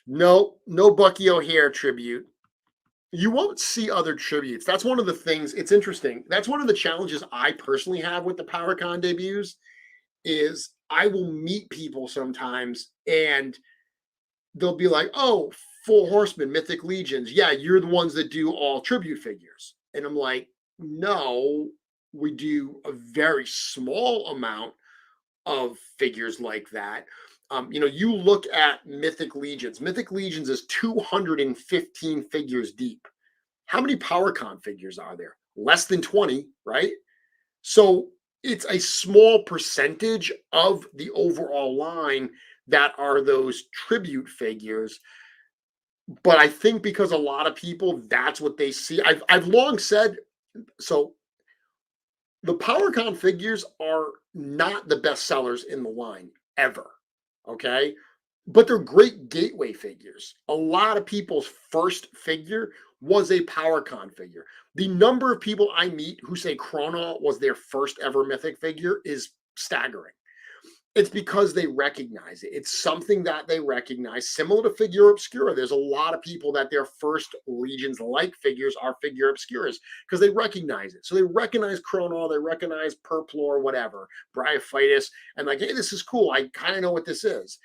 [SPEAKER 1] No Bucky O'Hare tribute. You won't see other tributes. That's one of the things. It's interesting. That's one of the challenges I personally have with the PowerCon debuts is I will meet people sometimes and they'll be like, "Oh, Four Horsemen, Mythic Legions. Yeah, you're the ones that do all tribute figures." And I'm like, "No, we do a very small amount of figures like that." You look at Mythic Legions. Mythic Legions is 215 figures deep. How many PowerCon figures are there? Less than 20, right? So it's a small percentage of the overall line that are those tribute figures. But I think because a lot of people, that's what they see. I've long said, so the PowerCon figures are not the best sellers in the line ever. Okay. But they're great gateway figures. A lot of people's first figure was a PowerCon figure. The number of people I meet who say Chrono was their first ever Mythic figure is staggering. It's because they recognize it. It's something that they recognize, similar to Figure Obscura. There's a lot of people that their first Legions like figures are Figure Obscuras because they recognize it. So they recognize Chrono, they recognize Purplore, whatever, Bryophytus, and like, hey, this is cool. I kind of know what this is.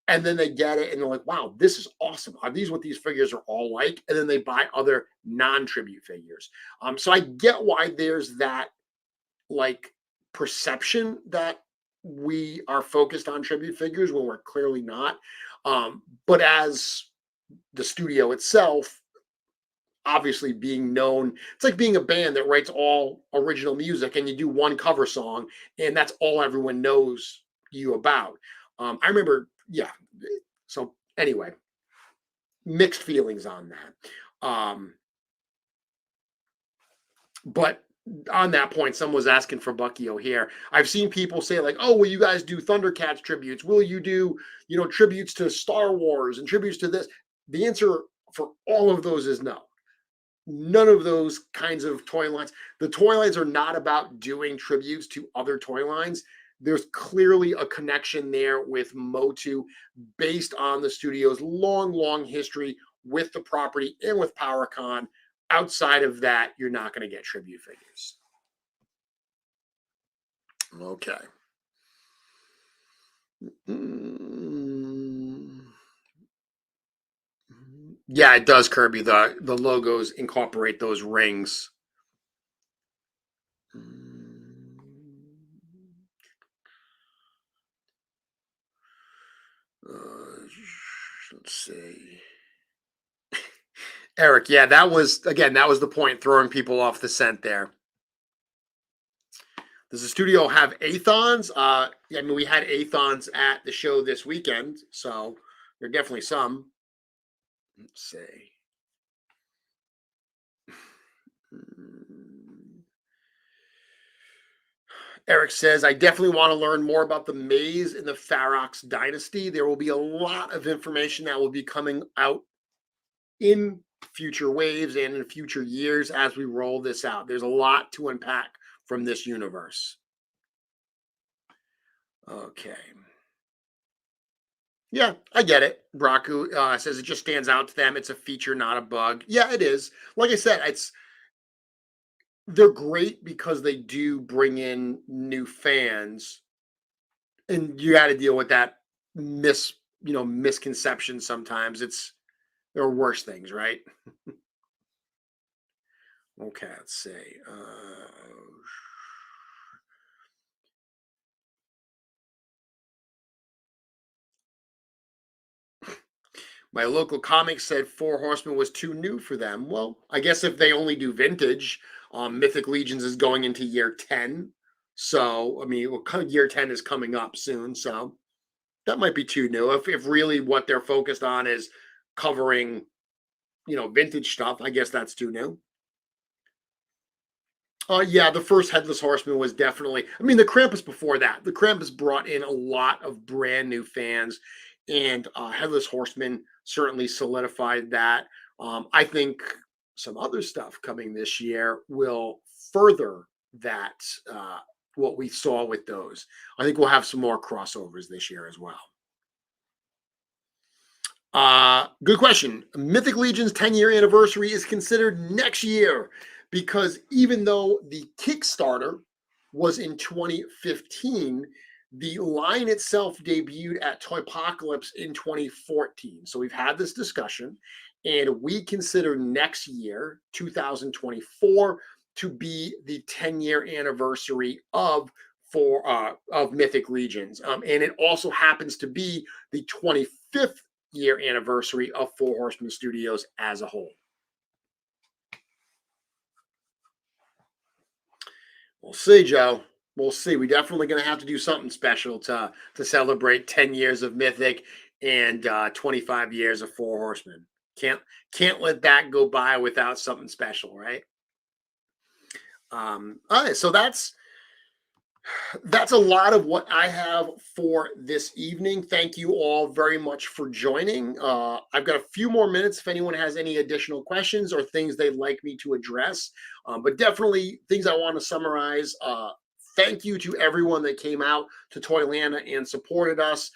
[SPEAKER 1] And then they get it and they're like, wow, this is awesome. Are these what these figures are all like? And then they buy other non-tribute figures. So I get why there's that like perception that we are focused on tribute figures when we're clearly not. But as the studio itself, obviously being known, it's like being a band that writes all original music and you do one cover song and that's all everyone knows you about. I remember, yeah. So anyway, mixed feelings on that. But on that point, someone was asking for Bucky O'Hare. I've seen people say like, "Oh, will you guys do Thundercats tributes? Will you do, tributes to Star Wars and tributes to this?" The answer for all of those is no. None of those kinds of toy lines. The toy lines are not about doing tributes to other toy lines. There's clearly a connection there with Motu based on the studio's long, long history with the property and with PowerCon. Outside of that, you're not going to get tribute figures. Okay. Yeah, it does, Kirby. The logos incorporate those rings. Let's see. Eric, yeah, that was the point, throwing people off the scent there. Does the studio have Athons? Yeah, I mean, we had Athons at the show this weekend, so there are definitely some. Let's see. Eric says, I definitely want to learn more about the maze in the Pharaoh's dynasty. There will be a lot of information that will be coming out in future waves and in future years as we roll this out. There's a lot to unpack from this universe. Okay. Yeah, I get it. Braku says it just stands out to them. It's a feature, not a bug. Yeah, it is. Like I said, they're great because they do bring in new fans, and you got to deal with that misconception sometimes. There are worse things, right? Okay, let's see. My local comic said Four Horsemen was too new for them. Well, I guess if they only do vintage, Mythic Legions is going into year 10. So, I mean, year 10 is coming up soon. So that might be too new. If really what they're focused on is covering, vintage stuff, I guess that's too new. Yeah, the first Headless Horseman was definitely. I mean, the Krampus before that. The Krampus brought in a lot of brand new fans, and Headless Horseman certainly solidified that. I think some other stuff coming this year will further that. What we saw with those. I think we'll have some more crossovers this year as well. Good question. Mythic Legion's 10-year anniversary is considered next year because even though the Kickstarter was in 2015, The line itself debuted at Toypocalypse in 2014. So we've had this discussion, and we consider next year, 2024, to be the 10-year anniversary of Mythic Legions. And it also happens to be the 25th year anniversary of Four Horsemen Studios as a whole. We'll see, Joe. We'll see. We're definitely going to have to do something special to celebrate 10 years of Mythic and 25 years of Four Horsemen. Can't let that go by without something special, right? All right, so that's a lot of what I have for this evening. Thank you all very much for joining. I've got a few more minutes if anyone has any additional questions or things they'd like me to address, but definitely things I want to summarize. Thank you to everyone that came out to ToyLanta and supported us.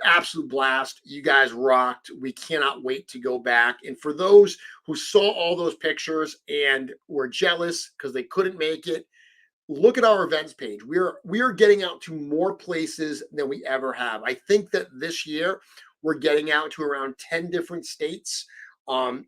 [SPEAKER 1] Absolute blast. You guys rocked. We cannot wait to go back. And for those who saw all those pictures and were jealous because they couldn't make it, look at our events page. We are getting out to more places than we ever have. I think that this year we're getting out to around 10 different states,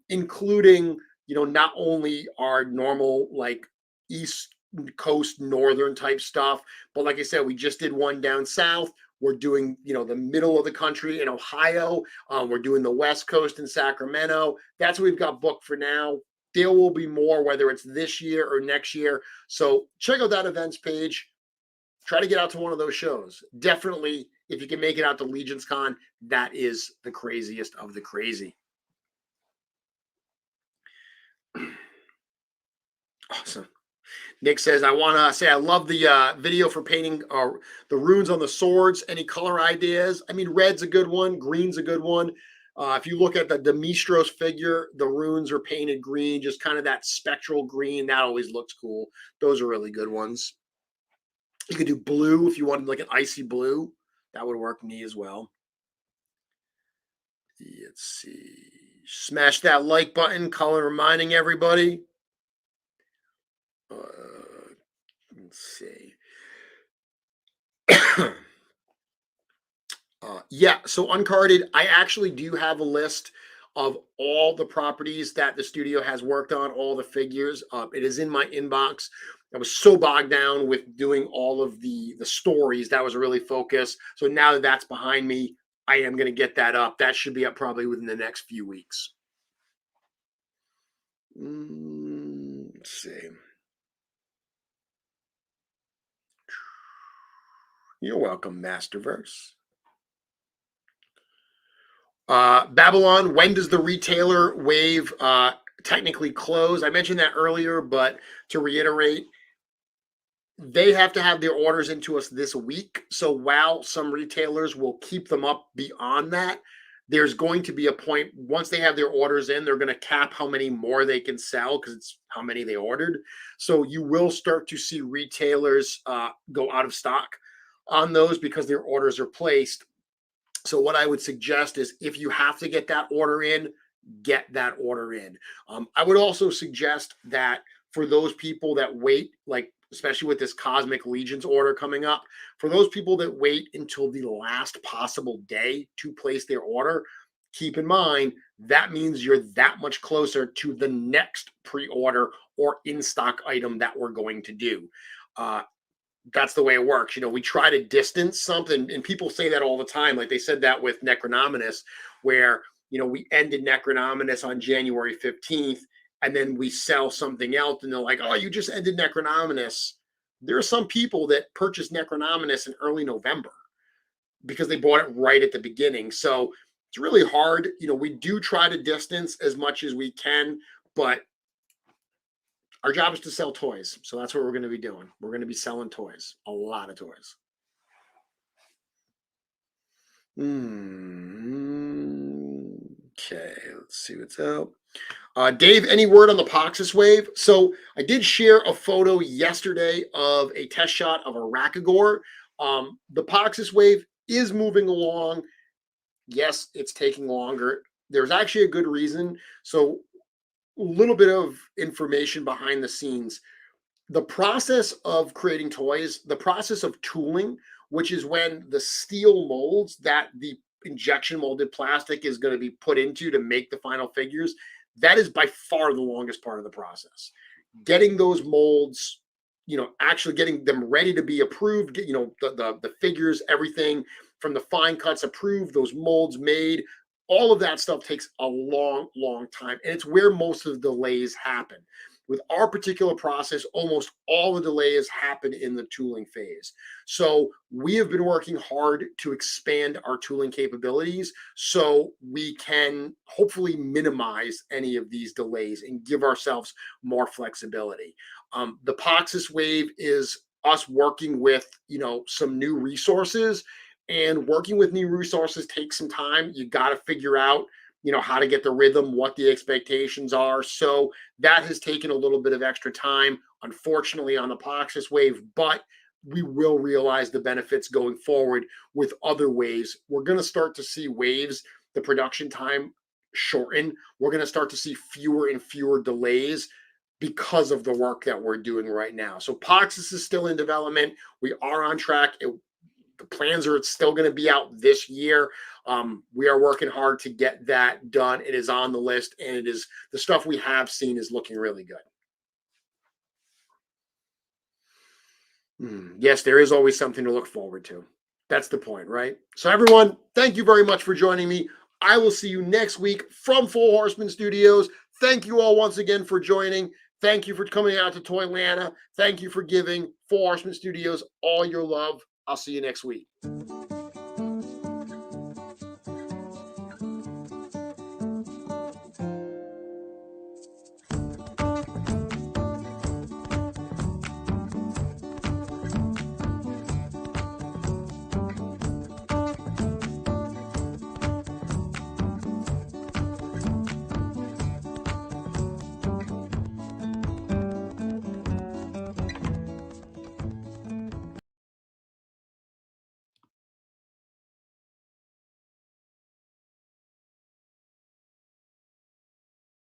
[SPEAKER 1] including, not only our normal like East Coast, northern type stuff, but like I said, we just did one down south. We're doing, the middle of the country in Ohio. We're doing the West Coast in Sacramento. That's what we've got booked for now. There will be more, whether it's this year or next year. So check out that events page. Try to get out to one of those shows. Definitely, if you can make it out to Legions Con, that is the craziest of the crazy. Awesome. Nick says, I want to say I love the video for painting the runes on the swords. Any color ideas? I mean, red's a good one. Green's a good one. If you look at the Demistros figure, the runes are painted green, just kind of that spectral green. That always looks cool. Those are really good ones. You could do blue if you wanted like an icy blue. That would work neat as well. Let's see. Smash that like button. Colin reminding everybody. Let's see. Yeah, so Uncarded, I actually do have a list of all the properties that the studio has worked on, all the figures. It is in my inbox. I was so bogged down with doing all of the stories. That was a really focus. So now that that's behind me, I am going to get that up. That should be up probably within the next few weeks. Let's see. You're welcome, Masterverse. Babylon, when does the retailer wave technically close? I mentioned that earlier, but to reiterate, they have to have their orders into us this week. So while some retailers will keep them up beyond that, there's going to be a point once they have their orders in, they're going to cap how many more they can sell because it's how many they ordered. So you will start to see retailers go out of stock on those because their orders are placed. So what I would suggest is if you have to get that order in, get that order in. I would also suggest that for those people that wait, like especially with this Cosmic Legions order coming up, for those people that wait until the last possible day to place their order, keep in mind that means you're that much closer to the next pre-order or in-stock item that we're going to do. That's the way it works. We try to distance something, and people say that all the time. Like they said that with Necronominus, where, we ended Necronominus on January 15th, and then we sell something else, and they're like, oh, you just ended Necronominus. There are some people that purchased Necronominus in early November because they bought it right at the beginning. So it's really hard. We do try to distance as much as we can, but our job is to sell toys. So that's what we're going to be doing. We're going to be selling toys, a lot of toys. Okay, let's see what's out. Dave, any word on the Poxus wave? So I did share a photo yesterday of a test shot of a Rakagor. The Poxus wave is moving along. Yes, it's taking longer. There's actually a good reason. So a little bit of information behind the scenes. The process of creating toys, the process of tooling which is when the steel molds that the injection molded plastic is going to be put into to make the final figures. That is by far the longest part of the process. Getting those molds, actually getting them ready to be approved, the figures, everything from the fine cuts approved, those molds made, all of that stuff takes a long, long time. And it's where most of the delays happen. With our particular process, almost all the delays happen in the tooling phase. So we have been working hard to expand our tooling capabilities so we can hopefully minimize any of these delays and give ourselves more flexibility. The Poxis wave is us working with, some new resources, and working with new resources takes some time. You got to figure out, how to get the rhythm, what the expectations are. So that has taken a little bit of extra time, unfortunately, on the Poxis wave, but we will realize the benefits going forward with other waves. We're going to start to see waves, the production time shorten. We're going to start to see fewer and fewer delays because of the work that we're doing right now. So Poxis is still in development. We are on track. The plans are it's still going to be out this year. We are working hard to get that done. It is on the list, and it is the stuff we have seen is looking really good. Yes, there is always something to look forward to. That's the point, right? So everyone, thank you very much for joining me. I will see you next week from Four Horsemen Studios. Thank you all once again for joining. Thank you for coming out to ToyLanta. Thank you for giving Four Horsemen Studios all your love. I'll see you next week.